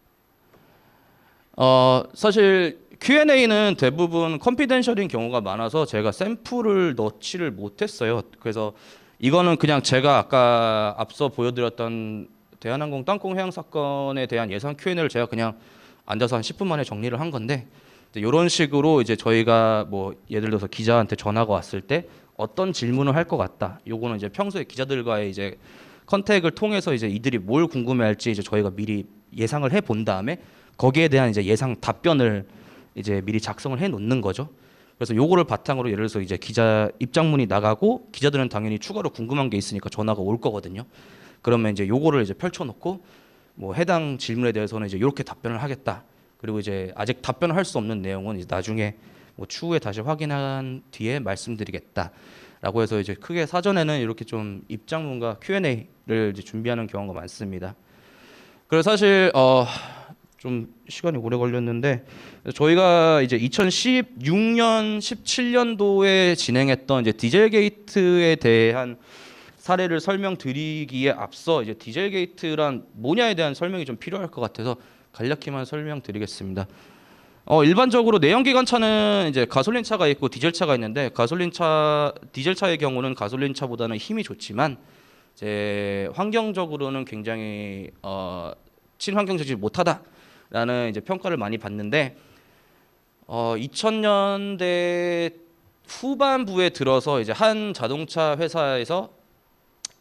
사실 Q&A는 대부분 컨피덴셜인 경우가 많아서 제가 샘플을 넣지를 못했어요. 그래서 이거는 그냥 제가 아까 앞서 보여드렸던 대한항공 땅콩 해양 사건에 대한 예상 Q&A를 제가 그냥 앉아서 한 10분 만에 정리를 한 건데, 이런 식으로 이제 저희가 뭐 예를 들어서 기자한테 전화가 왔을 때 어떤 질문을 할 것 같다. 요거는 이제 평소에 기자들과의 이제 컨택을 통해서 이제 이들이 뭘 궁금해할지 이제 저희가 미리 예상을 해 본 다음에 거기에 대한 이제 예상 답변을 이제 미리 작성을 해 놓는 거죠. 그래서 요거를 바탕으로 예를 들어서 이제 기자 입장문이 나가고 기자들은 당연히 추가로 궁금한 게 있으니까 전화가 올 거거든요. 그러면 이제 요거를 이제 펼쳐 놓고 뭐 해당 질문에 대해서는 이제 이렇게 답변을 하겠다. 그리고 이제 아직 답변을 할 수 없는 내용은 이제 나중에 뭐 추후에 다시 확인한 뒤에 말씀드리겠다라고 해서 이제 크게 사전에는 이렇게 좀 입장문과 Q&A를 이제 준비하는 경우가 많습니다. 그래서 사실 좀 시간이 오래 걸렸는데, 저희가 이제 2016년, 17년도에 진행했던 이제 디젤 게이트에 대한 사례를 설명드리기에 앞서 이제 디젤게이트란 뭐냐에 대한 설명이 좀 필요할 것 같아서 간략히만 설명드리겠습니다. 일반적으로 내연기관차는 이제 가솔린차가 있고 디젤차가 있는데 디젤차의 경우는 가솔린차보다는 힘이 좋지만 이제 환경적으로는 굉장히 친환경적이지 못하다라는 이제 평가를 많이 받는데 2000년대 후반부에 들어서 이제 한 자동차 회사에서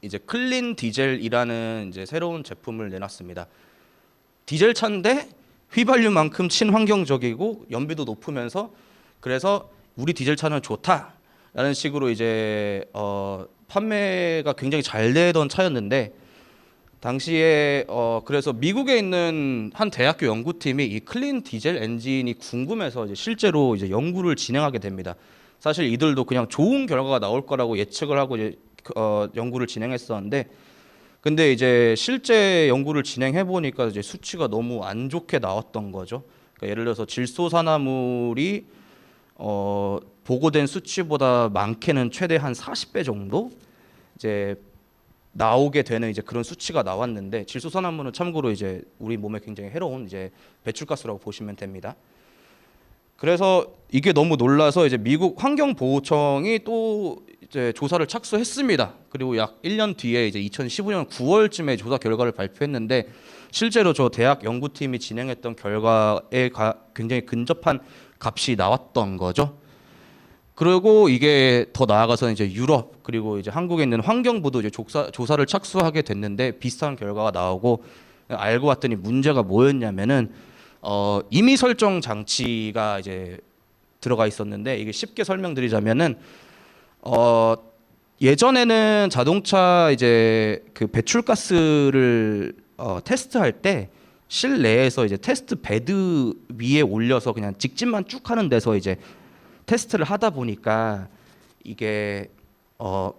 이제 클린 디젤이라는 이제 새로운 제품을 내놨습니다. 디젤 차인데 휘발유만큼 친환경적이고 연비도 높으면서 그래서 우리 디젤 차는 좋다라는 식으로 이제 판매가 굉장히 잘 되던 차였는데 당시에 그래서 미국에 있는 한 대학교 연구팀이 이 클린 디젤 엔진이 궁금해서 이제 실제로 이제 연구를 진행하게 됩니다. 사실 이들도 그냥 좋은 결과가 나올 거라고 예측을 하고 이제 연구를 진행했었는데 근데 이제 실제 연구를 진행해 보니까 이제 수치가 너무 안 좋게 나왔던 거죠. 그러니까 예를 들어서 질소산화물이 보고된 수치보다 많게는 최대 한 40배 정도 이제 나오게 되는 이제 그런 수치가 나왔는데 질소산화물은 참고로 이제 우리 몸에 굉장히 해로운 이제 배출가스라고 보시면 됩니다. 그래서 이게 너무 놀라서 이제 미국 환경보호청이 또 이제 조사를 착수했습니다. 그리고 약 1년 뒤에 이제 2015년 9월쯤에 조사 결과를 발표했는데 실제로 저 대학 연구팀이 진행했던 결과에 굉장히 근접한 값이 나왔던 거죠. 그리고 이게 더 나아가서는 이제 유럽 그리고 이제 한국에 있는 환경부도 이제 조사를 착수하게 됐는데 비슷한 결과가 나오고 알고 봤더니 문제가 뭐였냐면은 임의 설정 장치가 이제 들어가 있었는데 이게 쉽게 설명드리자면은 예전에는 자동차 이제 그 배출가스를 테스트할 때 실내에서 이제 테스트 베드 위에 올려서 그냥 직진만 쭉 하는 데서 이제 테스트를 하다 보니까 이게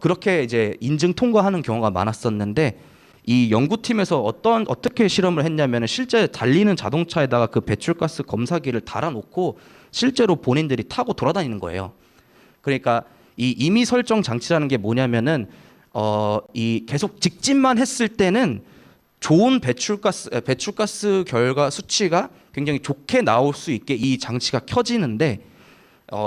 그렇게 이제 인증 통과하는 경우가 많았었는데 이 연구팀에서 어떻게 실험을 했냐면은 실제 달리는 자동차에다가 그 배출가스 검사기를 달아놓고 실제로 본인들이 타고 돌아다니는 거예요. 그러니까 이 임의 설정 장치라는 게 뭐냐면은 이 계속 직진만 했을 때는 좋은 배출가스 결과 수치가 굉장히 좋게 나올 수 있게 이 장치가 켜지는데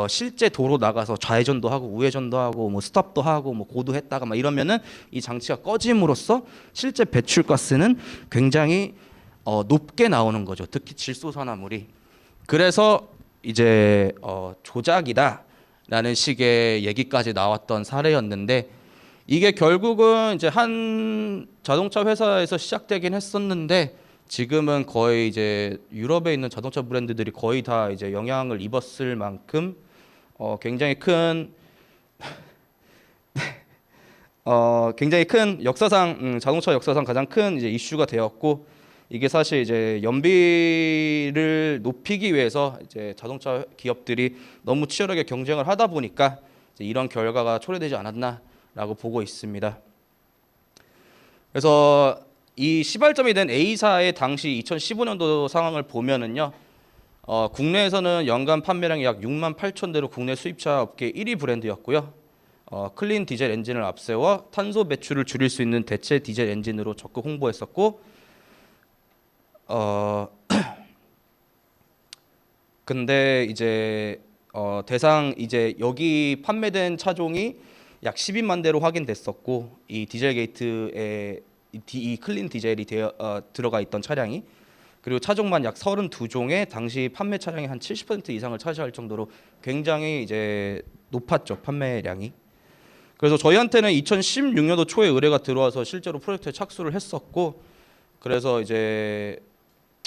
실제 도로 나가서 좌회전도 하고 우회전도 하고 뭐 스톱도 하고 뭐 고도했다가 막 이러면은 이 장치가 꺼짐으로써 실제 배출가스는 굉장히 높게 나오는 거죠. 특히 질소산화물이. 그래서 이제 조작이다라는 식의 얘기까지 나왔던 사례였는데 이게 결국은 이제 한 자동차 회사에서 시작되긴 했었는데 지금은 거의 이제 유럽에 있는 자동차 브랜드들이 거의 다 이제 영향을 입었을 만큼 굉장히 큰 역사상 자동차 역사상 가장 큰 이제 이슈가 되었고 이게 사실 이제 연비를 높이기 위해서 이제 자동차 기업들이 너무 치열하게 경쟁을 하다 보니까 이제 이런 결과가 초래되지 않았나라고 보고 있습니다. 그래서 이 시발점이 된 A사의 당시 2015년도 상황을 보면은요, 국내에서는 연간 판매량이 약 6만 8천 대로 국내 수입차 업계 1위 브랜드였고요. 클린 디젤 엔진을 앞세워 탄소 배출을 줄일 수 있는 대체 디젤 엔진으로 적극 홍보했었고, 근데 이제 대상 이제 여기 판매된 차종이 약 12만 대로 확인됐었고, 이 디젤 게이트에 이 클린 디젤이 들어가 있던 차량이 그리고 차종만 약 32종에 당시 판매 차량의 한 70% 이상을 차지할 정도로 굉장히 이제 높았죠, 판매량이. 그래서 저희한테는 2016년도 초에 의뢰가 들어와서 실제로 프로젝트에 착수를 했었고, 그래서 이제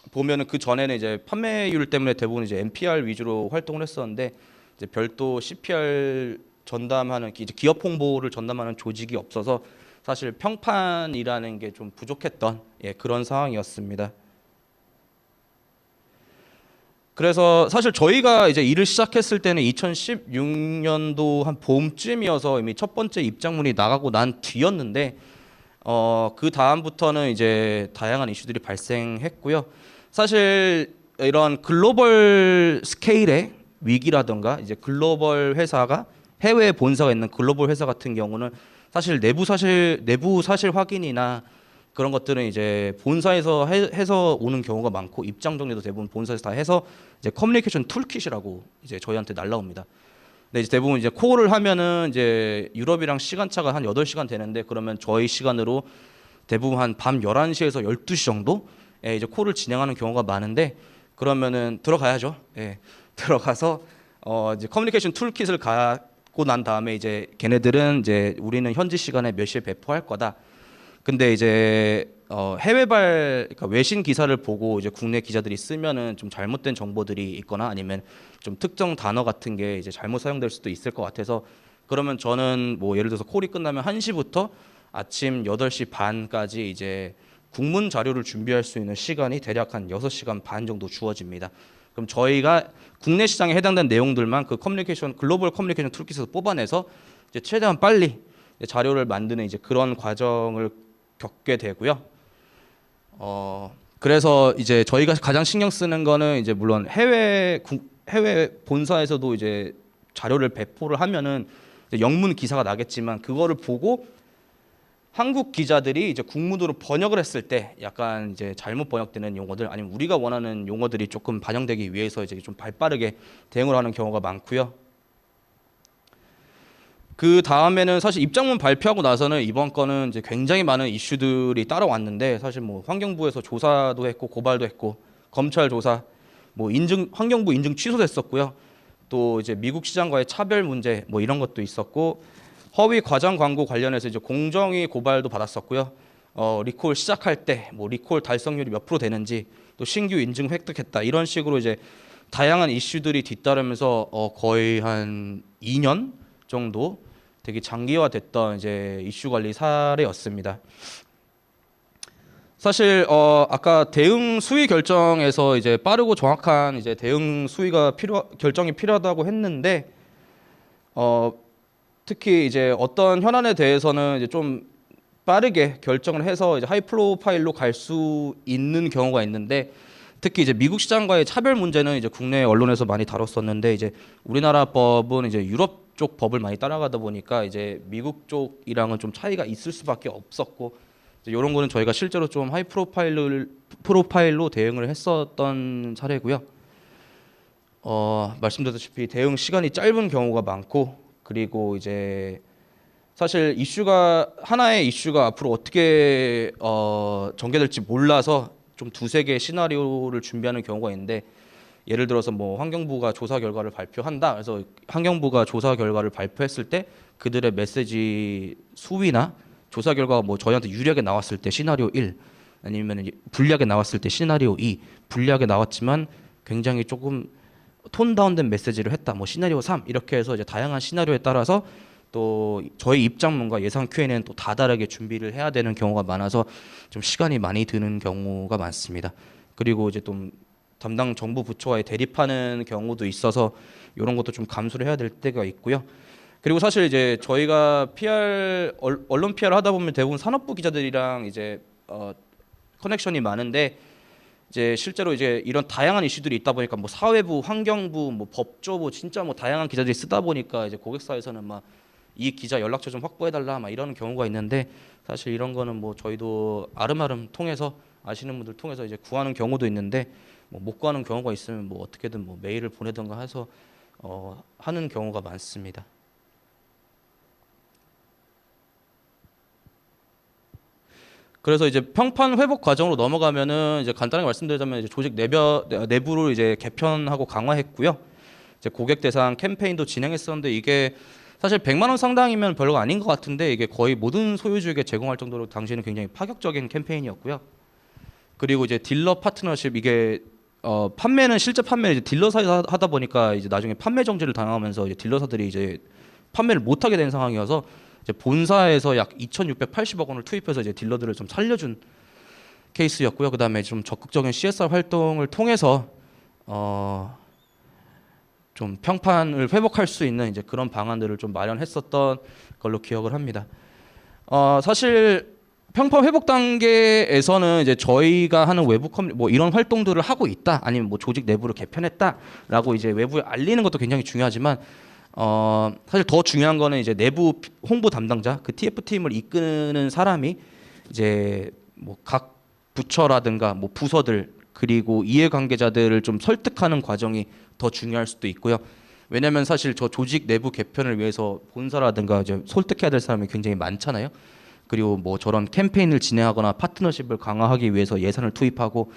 보면은 그 전에는 이제 판매율 때문에 대부분 이제 NPR 위주로 활동을 했었는데 이제 별도 CPR 전담하는 이제 기업 홍보를 전담하는 조직이 없어서 사실 평판이라는 게 좀 부족했던 그런 상황이었습니다. 그래서 사실 저희가 이제 일을 시작했을 때는 2016년도 한 봄쯤이어서 이미 첫 번째 입장문이 나가고 난 뒤였는데 그 다음부터는 이제 다양한 이슈들이 발생했고요. 사실 이런 글로벌 스케일의 위기라든가 이제 글로벌 회사가 해외에 본사가 있는 글로벌 회사 같은 경우는 사실 내부 사실 확인이나 그런 것들은 이제 본사에서 해서 오는 경우가 많고 입장 정리도 대부분 본사에서 다 해서 이제 커뮤니케이션 툴킷이라고 이제 저희한테 날라옵니다. 근데 이제 대부분 이제 콜을 하면은 이제 유럽이랑 시간차가 한 8시간 되는데 그러면 저희 시간으로 대부분 한 밤 11시에서 12시 정도에 이제 콜을 진행하는 경우가 많은데 그러면은 들어가야죠. 예. 들어가서 이제 커뮤니케이션 툴킷을 갖고 난 다음에 이제 걔네들은 이제 우리는 현지 시간에 몇 시에 배포할 거다. 근데 이제 그러니까 외신 기사를 보고 이제 국내 기자들이 쓰면은 좀 잘못된 정보들이 있거나 아니면 좀 특정 단어 같은 게 이제 잘못 사용될 수도 있을 것 같아서 그러면 저는 뭐 예를 들어서 콜이 끝나면 1시부터 아침 8시 반까지 이제 국문 자료를 준비할 수 있는 시간이 대략 한 6시간 반 정도 주어집니다. 그럼 저희가 국내 시장에 해당되는 내용들만 그 글로벌 커뮤니케이션 툴킷에서 뽑아내서 이제 최대한 빨리 자료를 만드는 이제 그런 과정을 겪게 되고요. 그래서 이제 저희가 가장 신경 쓰는 거는 이제 물론 해외 본사에서도 이제 자료를 배포를 하면은 이제 영문 기사가 나겠지만 그거를 보고 한국 기자들이 이제 국문으로 번역을 했을 때 약간 이제 잘못 번역되는 용어들 아니면 우리가 원하는 용어들이 조금 반영되기 위해서 이제 좀 발빠르게 대응을 하는 경우가 많고요. 그 다음에는 사실 입장문 발표하고 나서는 이번 건은 이제 굉장히 많은 이슈들이 따라왔는데 사실 뭐 환경부에서 조사도 했고 고발도 했고 검찰 조사 뭐 환경부 인증 취소됐었고요. 또 이제 미국 시장과의 차별 문제 뭐 이런 것도 있었고 허위 과장 광고 관련해서 이제 공정위 고발도 받았었고요. 리콜 시작할 때 뭐 리콜 달성률이 몇 프로 되는지 또 신규 인증 획득했다 이런 식으로 이제 다양한 이슈들이 뒤따르면서 거의 한 2년 정도 되게 장기화됐던 이제 이슈 관리 사례였습니다. 사실 아까 대응 수위 결정에서 이제 빠르고 정확한 이제 대응 수위가 결정이 필요하다고 했는데 특히 이제 어떤 현안에 대해서는 이제 좀 빠르게 결정을 해서 이제 하이 프로파일로 갈 수 있는 경우가 있는데 특히 이제 미국 시장과의 차별 문제는 이제 국내 언론에서 많이 다뤘었는데 이제 우리나라 법은 이제 유럽 쪽 법을 많이 따라가다 보니까 이제 미국 쪽이랑은 좀 차이가 있을 수밖에 없었고 이제 이런 거는 저희가 실제로 좀 하이 프로파일로 대응을 했었던 사례고요. 말씀드렸다시피 대응 시간이 짧은 경우가 많고 그리고 이제 사실 하나의 이슈가 앞으로 어떻게 전개될지 몰라서 좀 두세 개의 시나리오를 준비하는 경우가 있는데 예를 들어서 뭐 환경부가 조사 결과를 발표한다. 그래서 환경부가 조사 결과를 발표했을 때 그들의 메시지 수위나 조사 결과가 뭐 저희한테 유리하게 나왔을 때 시나리오 1 아니면 불리하게 나왔을 때 시나리오 2 불리하게 나왔지만 굉장히 조금 톤 다운된 메시지를 했다. 뭐 시나리오 3 이렇게 해서 이제 다양한 시나리오에 따라서 또 저희 입장문과 예상 Q&A는 또 다 다르게 준비를 해야 되는 경우가 많아서 좀 시간이 많이 드는 경우가 많습니다. 그리고 이제 좀 담당 정부 부처와의 대립하는 경우도 있어서 이런 것도 좀 감수를 해야 될 때가 있고요. 그리고 사실 이제 저희가 언론 PR을 하다 보면 대부분 산업부 기자들이랑 이제 커넥션이 많은데 이제 실제로 이제 이런 다양한 이슈들이 있다 보니까 뭐 사회부, 환경부, 뭐 법조부 진짜 뭐 다양한 기자들이 쓰다 보니까 이제 고객사에서는 막 이 기자 연락처 좀 확보해달라 막 이런 경우가 있는데 사실 이런 거는 뭐 저희도 아름아름 통해서 아시는 분들 통해서 이제 구하는 경우도 있는데 뭐 못 구하는 경우가 있으면 뭐 어떻게든 뭐 메일을 보내든가 해서 하는 경우가 많습니다. 그래서 이제 평판 회복 과정으로 넘어가면은 이제 간단하게 말씀드리자면 이제 조직 내부를 이제 개편하고 강화했고요. 이제 고객 대상 캠페인도 진행했었는데 이게 사실 100만 원 상당이면 별거 아닌 것 같은데 이게 거의 모든 소유주에게 제공할 정도로 당시에는 굉장히 파격적인 캠페인이었고요. 그리고 이제 딜러 파트너십 이게 실제 판매는 이제 딜러사에서 하다 보니까 이제 나중에 판매 정지를 당하면서 이제 딜러사들이 이제 판매를 못 하게 된 상황이어서 이제 본사에서 약 2,680억 원을 투입해서 이제 딜러들을 좀 살려준 케이스였고요. 그다음에 좀 적극적인 CSR 활동을 통해서 좀 평판을 회복할 수 있는 이제 그런 방안들을 좀 마련했었던 걸로 기억을 합니다. 사실 평판 회복 단계에서는 이제 저희가 하는 외부 뭐 이런 활동들을 하고 있다, 아니면 뭐 조직 내부를 개편했다라고 이제 외부에 알리는 것도 굉장히 중요하지만 사실 더 중요한 거는 이제 내부 홍보 담당자, 그 TF 팀을 이끄는 사람이 이제 뭐 각 부처라든가 뭐 부서들 그리고 이해관계자들을 좀 설득하는 과정이 더 중요할 수도 있고요. 왜냐하면 사실 저 조직 내부 개편을 위해서 본사라든가 이제 설득해야 될 사람이 굉장히 많잖아요. 그리고 뭐 저런 캠페인을 진행하거나 파트너십을 강화하기 위해서 예산을 투입하고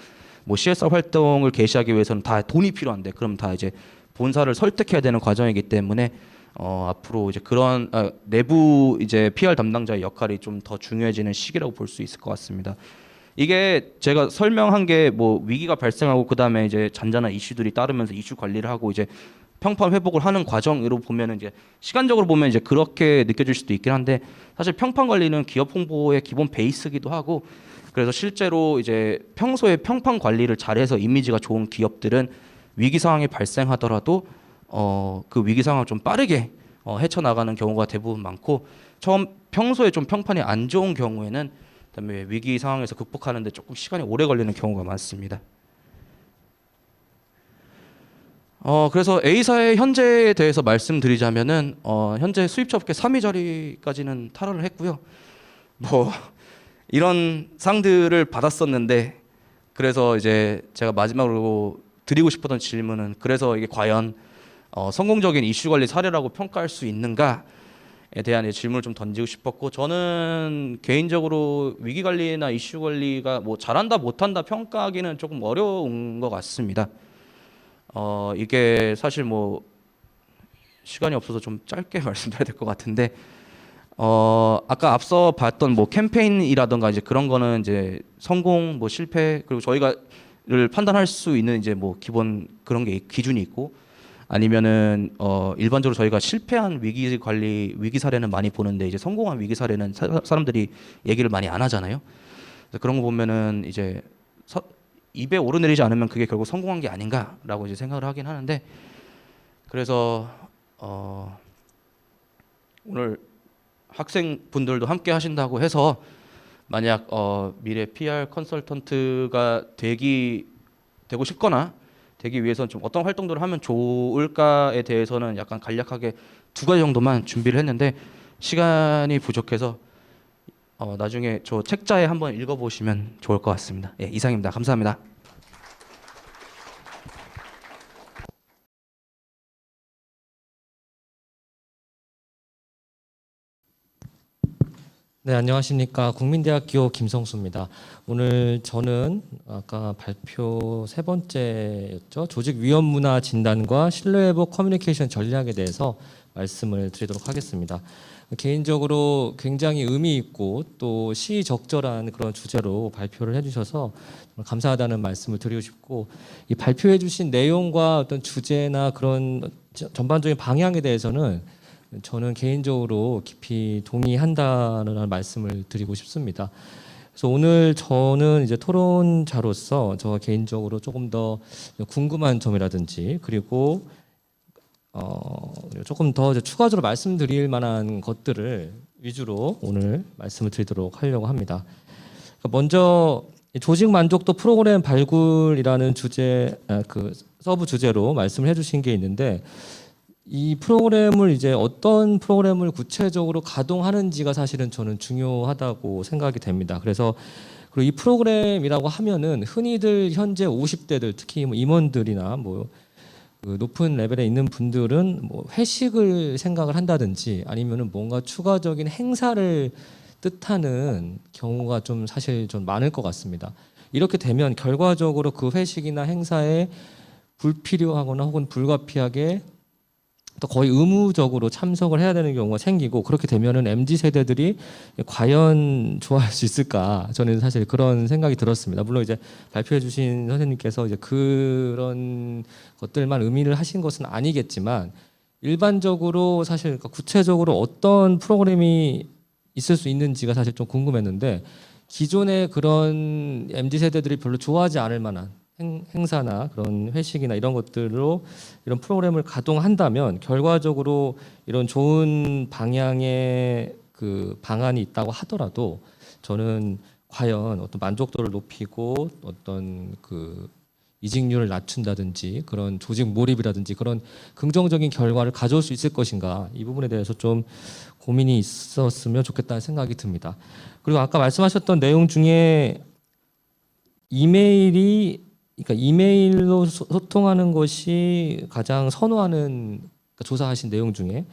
뭐 CSR 활동을 개시하기 위해서는 다 돈이 필요한데 그럼 다 이제 본사를 설득해야 되는 과정이기 때문에 앞으로 이제 그런 내부 이제 PR 담당자의 역할이 좀 더 중요해지는 시기라고 볼 수 있을 것 같습니다. 이게 제가 설명한 게 뭐 위기가 발생하고 그다음에 이제 잔잔한 이슈들이 따르면서 이슈 관리를 하고 이제 평판 회복을 하는 과정으로 보면은 이제 시간적으로 보면 이제 그렇게 느껴질 수도 있긴 한데 사실 평판 관리는 기업 홍보의 기본 베이스기도 하고 그래서 실제로 이제 평소에 평판 관리를 잘해서 이미지가 좋은 기업들은 위기 상황이 발생하더라도 그 위기 상황을 좀 빠르게 헤쳐나가는 경우가 대부분 많고 평소에 좀 평판이 안 좋은 경우에는 그다음에 위기 상황에서 극복하는데 조금 시간이 오래 걸리는 경우가 많습니다. 그래서 A사의 현재에 대해서 말씀드리자면은 현재 수입차 업계 3위 자리까지는 탈환을 했고요. 뭐 이런 상들을 받았었는데 그래서 이제 제가 마지막으로 드리고 싶었던 질문은 그래서 이게 과연 성공적인 이슈 관리 사례라고 평가할 수 있는가에 대한 질문을 좀 던지고 싶었고 저는 개인적으로 위기 관리나 이슈 관리가 뭐 잘한다 못한다 평가하기는 조금 어려운 것 같습니다. 이게 사실 뭐 시간이 없어서 좀 짧게 말씀드려야 될 것 같은데 아까 앞서 봤던 뭐 캠페인이라던가 이제 그런 거는 이제 성공 뭐 실패 그리고 저희가를 판단할 수 있는 이제 뭐 기본 그런 게 기준이 있고 아니면은 일반적으로 저희가 실패한 위기 관리 위기 사례는 많이 보는데 이제 성공한 위기 사례는 사람들이 얘기를 많이 안 하잖아요. 그래서 그런 거 보면은 이제 입에 오르내리지 않으면 그게 결국 성공한 게 아닌가라고 이제 생각을 하긴 하는데 그래서 오늘 학생분들도 함께 하신다고 해서 만약 미래 PR 컨설턴트가 되고 싶거나 되기 위해서는 좀 어떤 활동들을 하면 좋을까에 대해서는 약간 간략하게 2가지 정도만 준비를 했는데 시간이 부족해서 나중에 저 책자에 한번 읽어보시면 좋을 것 같습니다. 예, 이상입니다. 감사합니다. 네, 안녕하십니까. 국민대학교 김성수입니다. 오늘 저는 아까 발표 3번째였죠. 조직 위험 문화 진단과 신뢰회복 커뮤니케이션 전략에 대해서 말씀을 드리도록 하겠습니다. 개인적으로 굉장히 의미 있고 또 시적절한 그런 주제로 발표를 해주셔서 정말 감사하다는 말씀을 드리고 싶고 이 발표해 주신 내용과 어떤 주제나 그런 전반적인 방향에 대해서는 저는 개인적으로 깊이 동의한다는 말씀을 드리고 싶습니다. 그래서 오늘 저는 이제 토론자로서 저 개인적으로 조금 더 궁금한 점이라든지 그리고 조금 더 추가적으로 말씀드릴 만한 것들을 위주로 오늘 말씀을 드리도록 하려고 합니다. 먼저 조직 만족도 프로그램 발굴이라는 주제 그 서브 주제로 말씀을 해주신 게 있는데. 이 프로그램을 이제 어떤 프로그램을 구체적으로 가동하는지가 사실은 저는 중요하다고 생각이 됩니다. 그래서 그리고 이 프로그램이라고 하면은 흔히들 현재 50대들 특히 뭐 임원들이나 뭐 그 높은 레벨에 있는 분들은 뭐 회식을 생각을 한다든지 아니면은 뭔가 추가적인 행사를 뜻하는 경우가 좀 사실 좀 많을 것 같습니다. 이렇게 되면 결과적으로 그 회식이나 행사에 불필요하거나 혹은 불가피하게 또 거의 의무적으로 참석을 해야 되는 경우가 생기고 그렇게 되면은 MZ 세대들이 과연 좋아할 수 있을까? 저는 사실 그런 생각이 들었습니다. 물론 이제 발표해 주신 선생님께서 이제 그런 것들만 의미를 하신 것은 아니겠지만 일반적으로 사실 그러니까 구체적으로 어떤 프로그램이 있을 수 있는지가 사실 좀 궁금했는데 기존의 그런 MZ 세대들이 별로 좋아하지 않을 만한 행사나 그런 회식이나 이런 것들로 이런 프로그램을 가동한다면 결과적으로 이런 좋은 방향의 그 방안이 있다고 하더라도 저는 과연 어떤 만족도를 높이고 어떤 그 이직률을 낮춘다든지 그런 조직 몰입이라든지 그런 긍정적인 결과를 가져올 수 있을 것인가, 이 부분에 대해서 좀 고민이 있었으면 좋겠다는 생각이 듭니다. 그리고 아까 말씀하셨던 내용 중에 그러니까 이메일로 소통하는 것이 가장 선호하는, 그러니까 조사하신 내용 중에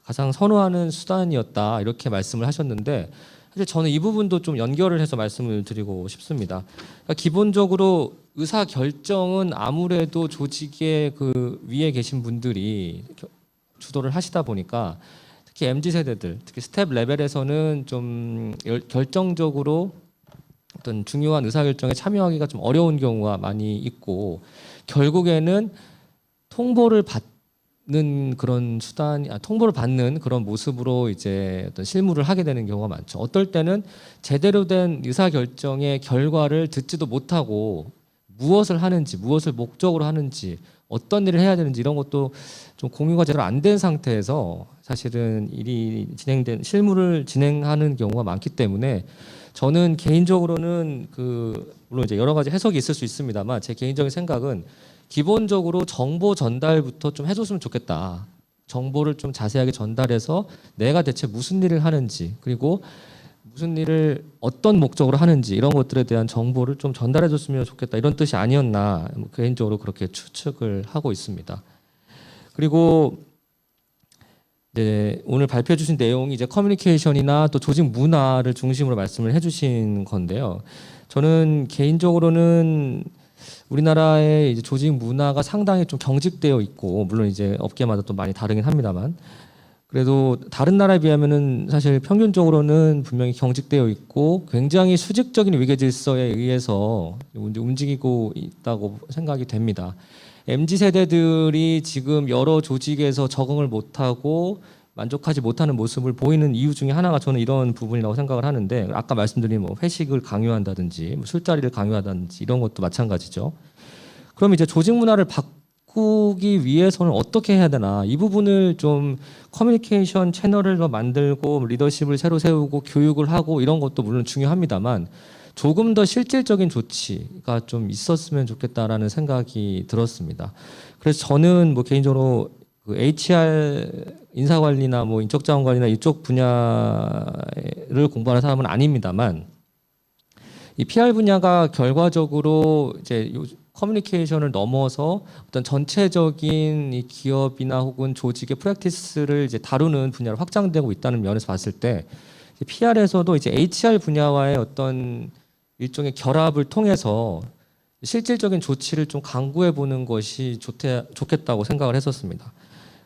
가장 선호하는 수단이었다, 이렇게 말씀을 하셨는데, 사실 저는 이 부분도 좀 연결을 해서 말씀을 드리고 싶습니다. 그러니까 기본적으로 의사 결정은 아무래도 조직의 그 위에 계신 분들이 주도를 하시다 보니까, 특히 MZ 세대들, 특히 스텝 레벨에서는 좀 결정적으로 어떤 중요한 의사결정에 참여하기가 좀 어려운 경우가 많이 있고, 결국에는 통보를 받는 그런 통보를 받는 그런 모습으로 이제 어떤 실무를 하게 되는 경우가 많죠. 어떨 때는 제대로 된 의사결정의 결과를 듣지도 못하고 무엇을 하는지, 무엇을 목적으로 하는지, 어떤 일을 해야 되는지 이런 것도 좀 공유가 제대로 안 된 상태에서 사실은 실무를 진행하는 경우가 많기 때문에, 저는 개인적으로는 물론 이제 여러 가지 해석이 있을 수 있습니다만, 제 개인적인 생각은 기본적으로 정보 전달부터 좀 해줬으면 좋겠다. 정보를 좀 자세하게 전달해서 내가 대체 무슨 일을 하는지, 그리고 무슨 일을 어떤 목적으로 하는지 이런 것들에 대한 정보를 좀 전달해줬으면 좋겠다, 이런 뜻이 아니었나, 개인적으로 그렇게 추측을 하고 있습니다. 그리고 오늘 발표해 주신 내용이 이제 커뮤니케이션이나 또 조직 문화를 중심으로 말씀을 해주신 건데요. 저는 개인적으로는 우리나라의 이제 조직 문화가 상당히 좀 경직되어 있고, 물론 이제 업계마다 또 많이 다르긴 합니다만, 그래도 다른 나라에 비하면은 사실 평균적으로는 분명히 경직되어 있고 굉장히 수직적인 위계 질서에 의해서 움직이고 있다고 생각이 됩니다. MZ 세대들이 지금 여러 조직에서 적응을 못하고 만족하지 못하는 모습을 보이는 이유 중에 하나가 저는 이런 부분이라고 생각을 하는데, 아까 말씀드린 뭐 회식을 강요한다든지 술자리를 강요한다든지 이런 것도 마찬가지죠. 그럼 이제 조직 문화를 바꾸기 위해서는 어떻게 해야 되나, 이 부분을 좀 커뮤니케이션 채널을 더 만들고 리더십을 새로 세우고 교육을 하고 이런 것도 물론 중요합니다만, 조금 더 실질적인 조치가 좀 있었으면 좋겠다라는 생각이 들었습니다. 그래서 저는 뭐 개인적으로 그 HR 인사관리나 뭐 인적자원관리나 이쪽 분야를 공부하는 사람은 아닙니다만, 이 PR 분야가 결과적으로 이제 커뮤니케이션을 넘어서 어떤 전체적인 이 기업이나 혹은 조직의 프랙티스를 이제 다루는 분야로 확장되고 있다는 면에서 봤을 때, PR에서도 이제 HR 분야와의 어떤 일종의 결합을 통해서 실질적인 조치를 좀 강구해 보는 것이 좋겠다고 생각을 했었습니다.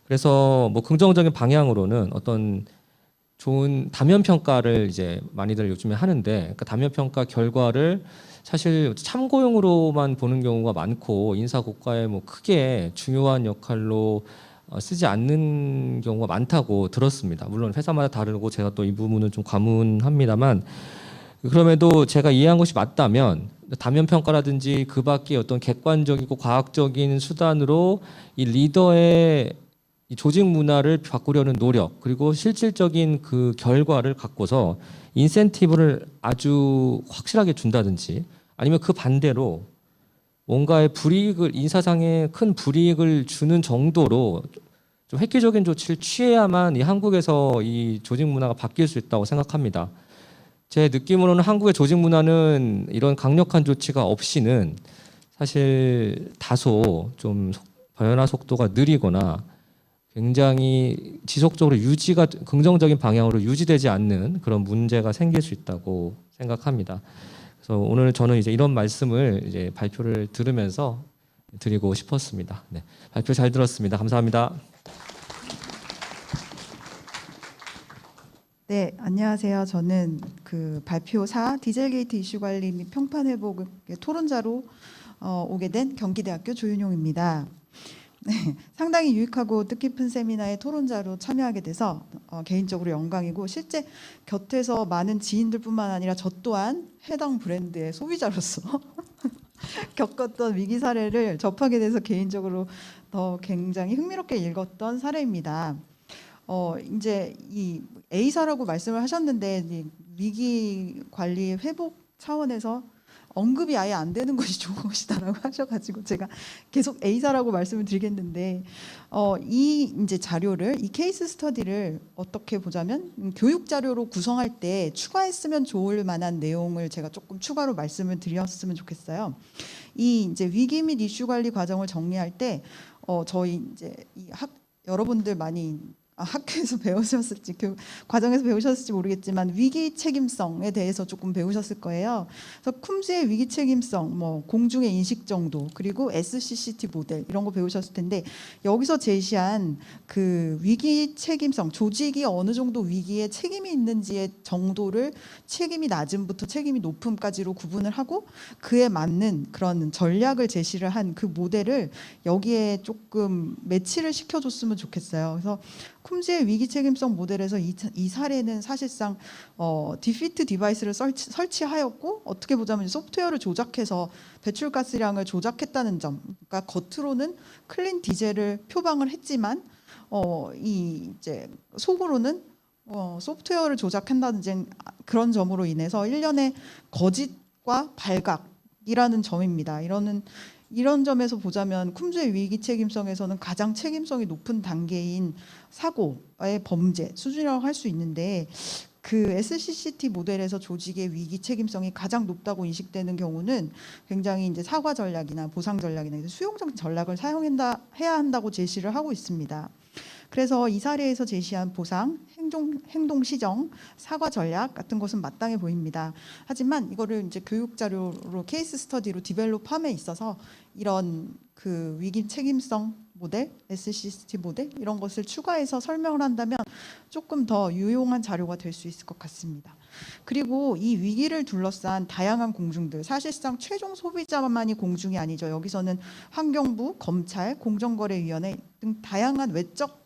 그래서 뭐 긍정적인 방향으로는 어떤 좋은 다면 평가를 이제 많이들 요즘에 하는데, 그 다면 평가 결과를 사실 참고용으로만 보는 경우가 많고 인사 고과에 뭐 크게 중요한 역할로 쓰지 않는 경우가 많다고 들었습니다. 물론 회사마다 다르고 제가 또 이 부분은 좀 과문합니다만, 그럼에도 제가 이해한 것이 맞다면 다면 평가라든지 그 밖에 어떤 객관적이고 과학적인 수단으로 이 리더의 이 조직 문화를 바꾸려는 노력, 그리고 실질적인 그 결과를 갖고서 인센티브를 아주 확실하게 준다든지, 아니면 그 반대로 뭔가의 불이익을, 인사상의 큰 불이익을 주는 정도로 좀 획기적인 조치를 취해야만 이 한국에서 이 조직 문화가 바뀔 수 있다고 생각합니다. 제 느낌으로는 한국의 조직 문화는 이런 강력한 조치가 없이는 사실 다소 좀 변화 속도가 느리거나 굉장히 지속적으로 긍정적인 방향으로 유지되지 않는 그런 문제가 생길 수 있다고 생각합니다. 그래서 오늘 저는 이제 이런 말씀을 이제 발표를 들으면서 드리고 싶었습니다. 네, 발표 잘 들었습니다. 감사합니다. 네, 안녕하세요. 저는 그 발표사 디젤게이트 이슈 관리 및 평판 회복의 토론자로 오게 된 경기대학교 조윤용입니다. 네, 상당히 유익하고 뜻깊은 세미나에 토론자로 참여하게 돼서 개인적으로 영광이고, 실제 곁에서 많은 지인들뿐만 아니라 저 또한 해당 브랜드의 소비자로서 겪었던 위기 사례를 접하게 돼서 개인적으로 더 굉장히 흥미롭게 읽었던 사례입니다. 이제 이 A사라고 말씀을 하셨는데, 이 위기 관리 회복 차원에서 언급이 아예 안 되는 것이 좋은 것이다라고 하셔가지고 제가 계속 A사라고 말씀을 드리겠는데 이 이제 자료를 이 케이스 스터디를 어떻게 보자면 교육 자료로 구성할 때 추가했으면 좋을 만한 내용을 제가 조금 추가로 말씀을 드렸으면 좋겠어요. 이 이제 위기 및 이슈 관리 과정을 정리할 때 저희 이제 여러분들 많이 학교에서 배우셨을지 과정에서 배우셨을지 모르겠지만 위기 책임성에 대해서 조금 배우셨을 거예요. 그래서 쿰즈의 위기 책임성, 뭐 공중의 인식 정도, 그리고 SCCT 모델 이런 거 배우셨을 텐데 여기서 제시한 그 위기 책임성, 조직이 어느 정도 위기에 책임이 있는지의 정도를 책임이 낮음부터 책임이 높음까지로 구분을 하고 그에 맞는 그런 전략을 제시를 한 그 모델을 여기에 조금 매치를 시켜줬으면 좋겠어요. 그래서 쿰즈의 위기 책임성 모델에서 이 사례는 사실상 디피트 디바이스를 설치하였고 어떻게 보자면 소프트웨어를 조작해서 배출가스량을 조작했다는 점. 그러니까 겉으로는 클린 디젤을 표방을 했지만 이 이제 속으로는 소프트웨어를 조작한다든지 그런 점으로 인해서 일련의 거짓과 발각이라는 점입니다. 이런 점에서 보자면 쿰즈의 위기 책임성에서는 가장 책임성이 높은 단계인 사고의 범죄 수준이라고 할 수 있는데 그 SCCT 모델에서 조직의 위기 책임성이 가장 높다고 인식되는 경우는 굉장히 이제 사과 전략이나 보상 전략이나 수용적 전략을 사용해야 한다고 제시를 하고 있습니다. 그래서 이 사례에서 제시한 보상, 행동 시정, 사과 전략 같은 것은 마땅해 보입니다. 하지만 이거를 이제 교육 자료로 케이스 스터디로 디벨롭함에 있어서 이런 그 위기 책임성 모델, SCCT 모델 이런 것을 추가해서 설명을 한다면 조금 더 유용한 자료가 될 수 있을 것 같습니다. 그리고 이 위기를 둘러싼 다양한 공중들, 사실상 최종 소비자만이 공중이 아니죠. 여기서는 환경부, 검찰, 공정거래위원회 등 다양한 외적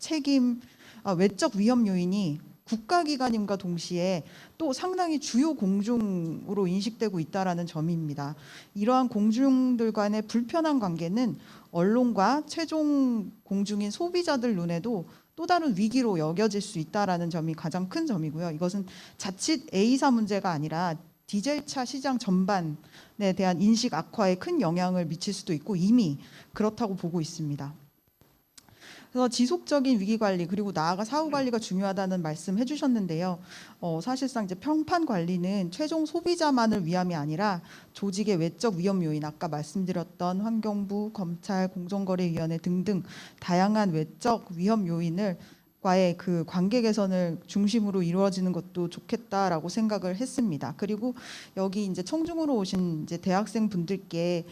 위험 요인이 국가기관임과 동시에 또 상당히 주요 공중으로 인식되고 있다라는 점입니다. 이러한 공중들 간의 불편한 관계는 언론과 최종 공중인 소비자들 눈에도 또 다른 위기로 여겨질 수 있다라는 점이 가장 큰 점이고요. 이것은 자칫 A사 문제가 아니라 디젤차 시장 전반에 대한 인식 악화에 큰 영향을 미칠 수도 있고 이미 그렇다고 보고 있습니다. 그래서 지속적인 위기 관리 그리고 나아가 사후 관리가 중요하다는 말씀해 주셨는데요. 사실상 이제 평판 관리는 최종 소비자만을 위함이 아니라 조직의 외적 위험 요인, 아까 말씀드렸던 환경부, 검찰, 공정거래위원회 등등 다양한 외적 위험 요인을 과의 그 관계 개선을 중심으로 이루어지는 것도 좋겠다라고 생각을 했습니다. 그리고 여기 이제 청중으로 오신 이제 대학생 분들께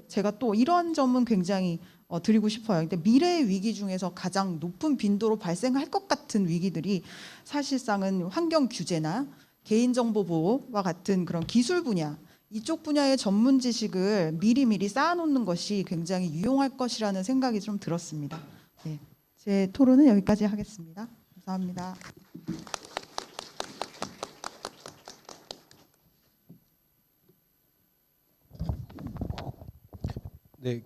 제가 또 이런 점은 굉장히 드리고 싶어요. 근데 미래의 위기 중에서 가장 높은 빈도로 발생할 것 같은 위기들이 사실상은 환경 규제나 개인정보 보호와 같은 그런 기술 분야, 이쪽 분야의 전문 지식을 미리 쌓아놓는 것이 굉장히 유용할 것이라는 생각이 좀 들었습니다. 네, 제 토론은 여기까지 하겠습니다. 감사합니다. 네,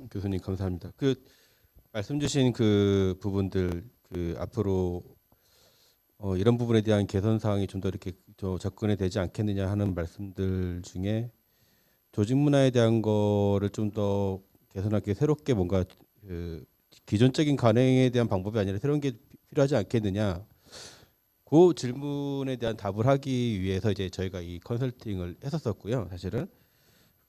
교수님 감사합니다. 그 말씀 주신 그 부분들 그 앞으로 이런 부분에 대한 개선 사항이 좀 더 이렇게 접근이 되지 않겠느냐 하는 말씀들 중에 조직 문화에 대한 거를 좀 더 개선하기 새롭게 뭔가 그 기존적인 관행에 대한 방법이 아니라 새로운 게 필요하지 않겠느냐. 그 질문에 대한 답을 하기 위해서 이제 저희가 이 컨설팅을 했었었고요, 사실은.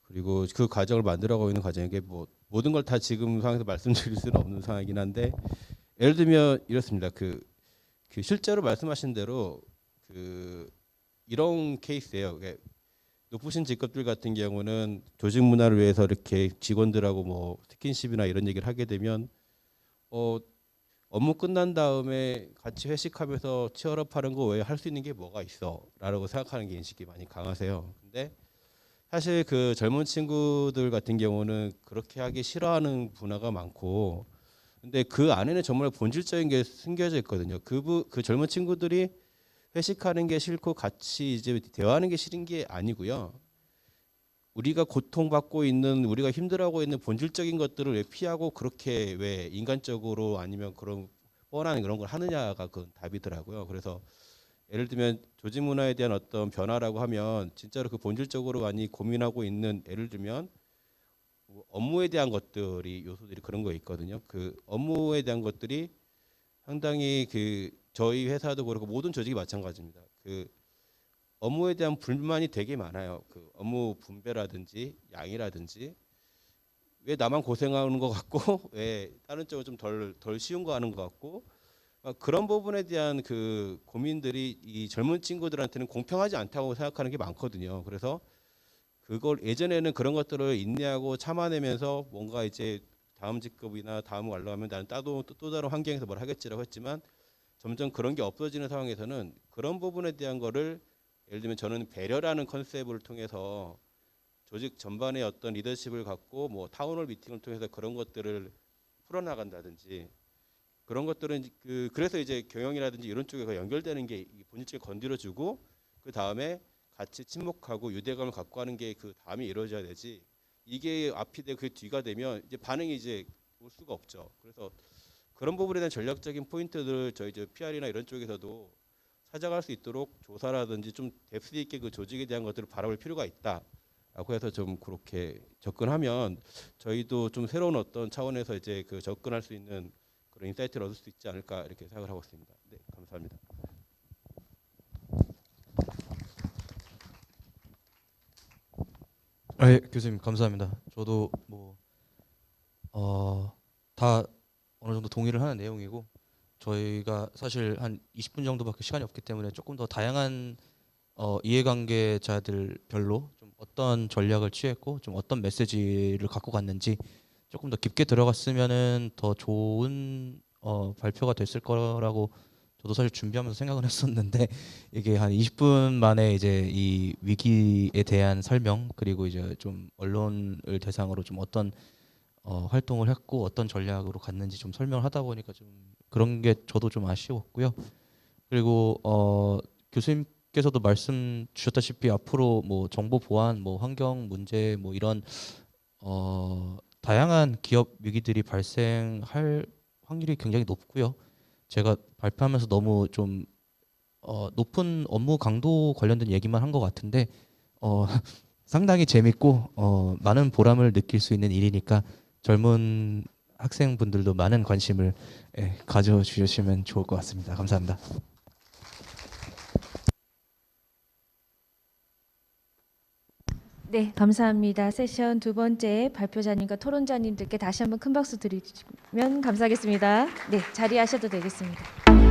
그리고 그 과정을 만들어가고 있는 과정에 뭐 모든 걸 다 지금 상황에서 말씀드릴 수는 없는 상황이긴 한데 예를 들면 이렇습니다. 그 실제로 말씀하신 대로 그 이런 케이스예요. 높으신 직급들 같은 경우는 조직 문화를 위해서 이렇게 직원들하고 뭐 스킨십이나 이런 얘기를 하게 되면 업무 끝난 다음에 같이 회식하면서 치얼업하는 거 외에 할 수 있는 게 뭐가 있어라고 생각하는 게 인식이 많이 강하세요. 근데 사실 그 젊은 친구들 같은 경우는 그렇게 하기 싫어하는 문화가 많고, 근데 그 안에는 정말 본질적인 게 숨겨져 있거든요. 그 젊은 친구들이 회식하는 게 싫고 같이 이제 대화하는 게 싫은 게 아니고요. 우리가 고통받고 있는, 우리가 힘들어하고 있는 본질적인 것들을 왜 피하고 그렇게 왜 인간적으로 아니면 그런 뻔한 그런 걸 하느냐가 그 답이더라고요. 그래서 예를 들면 조직 문화에 대한 어떤 변화라고 하면 진짜로 그 본질적으로 많이 고민하고 있는, 예를 들면 뭐 업무에 대한 것들이, 요소들이 그런 거 있거든요. 그 업무에 대한 것들이 상당히 그 저희 회사도 그렇고 모든 조직이 마찬가지입니다. 그 업무에 대한 불만이 되게 많아요. 그 업무 분배라든지 양이라든지, 왜 나만 고생하는 것 같고 왜 다른 쪽은 좀 덜 쉬운 거 하는 것 같고, 그런 부분에 대한 그 고민들이 이 젊은 친구들한테는 공평하지 않다고 생각하는 게 많거든요. 그래서 그걸 예전에는 그런 것들을 인내하고 참아내면서 뭔가 이제 다음 직급이나 다음 완료하면 나는 또 다른 환경에서 뭘 하겠지라고 했지만, 점점 그런 게 없어지는 상황에서는 그런 부분에 대한 거를, 예를 들면 저는 배려라는 컨셉을 통해서 조직 전반의 어떤 리더십을 갖고 뭐 타운홀 미팅을 통해서 그런 것들을 풀어나간다든지, 그런 것들은 그래서 이제 경영이라든지 이런 쪽에 연결되는 게 본질적으로 건드려주고, 그 다음에 같이 친목하고 유대감을 갖고 하는 게 그 다음에 이루어져야 되지, 이게 앞이 되고 그 뒤가 되면 이제 반응이 이제 올 수가 없죠. 그래서 그런 부분에 대한 전략적인 포인트들 저희 이제 PR이나 이런 쪽에서도 찾아갈 수 있도록 조사라든지 좀 뎁스 있게 그 조직에 대한 것들을 바라볼 필요가 있다라고 해서 좀 그렇게 접근하면 저희도 좀 새로운 어떤 차원에서 이제 그 접근할 수 있는 그런 인사이트를 얻을 수 있지 않을까 이렇게 생각을 하고 있습니다. 네, 감사합니다. 네, 교수님 감사합니다. 저도 다 어느 정도 동의를 하는 내용이고, 저희가 사실 한 20분 정도밖에 시간이 없기 때문에 조금 더 다양한 이해관계자들별로 좀 어떤 전략을 취했고 좀 어떤 메시지를 갖고 갔는지 조금 더 깊게 들어갔으면은 더 좋은 발표가 됐을 거라고 저도 사실 준비하면서 생각을 했었는데, 이게 한 20분 만에 이제 이 위기에 대한 설명, 그리고 이제 좀 언론을 대상으로 좀 어떤 활동을 했고 어떤 전략으로 갔는지 좀 설명을 하다 보니까 좀 그런 게 저도 좀 아쉬웠고요. 그리고 교수님께서도 말씀 주셨다시피 앞으로 뭐 정보 보안, 뭐 환경 문제, 뭐 이런 다양한 기업 위기들이 발생할 확률이 굉장히 높고요. 제가 발표하면서 너무 좀 높은 업무 강도 관련된 얘기만 한 것 같은데 상당히 재밌고 많은 보람을 느낄 수 있는 일이니까 젊은 학생분들도 많은 관심을 가져주시면 좋을 것 같습니다. 감사합니다. 네, 감사합니다. 세션 두 번째 발표자님과 토론자님들께 다시 한번 큰 박수 드리면 감사하겠습니다. 네, 자리하셔도 되겠습니다.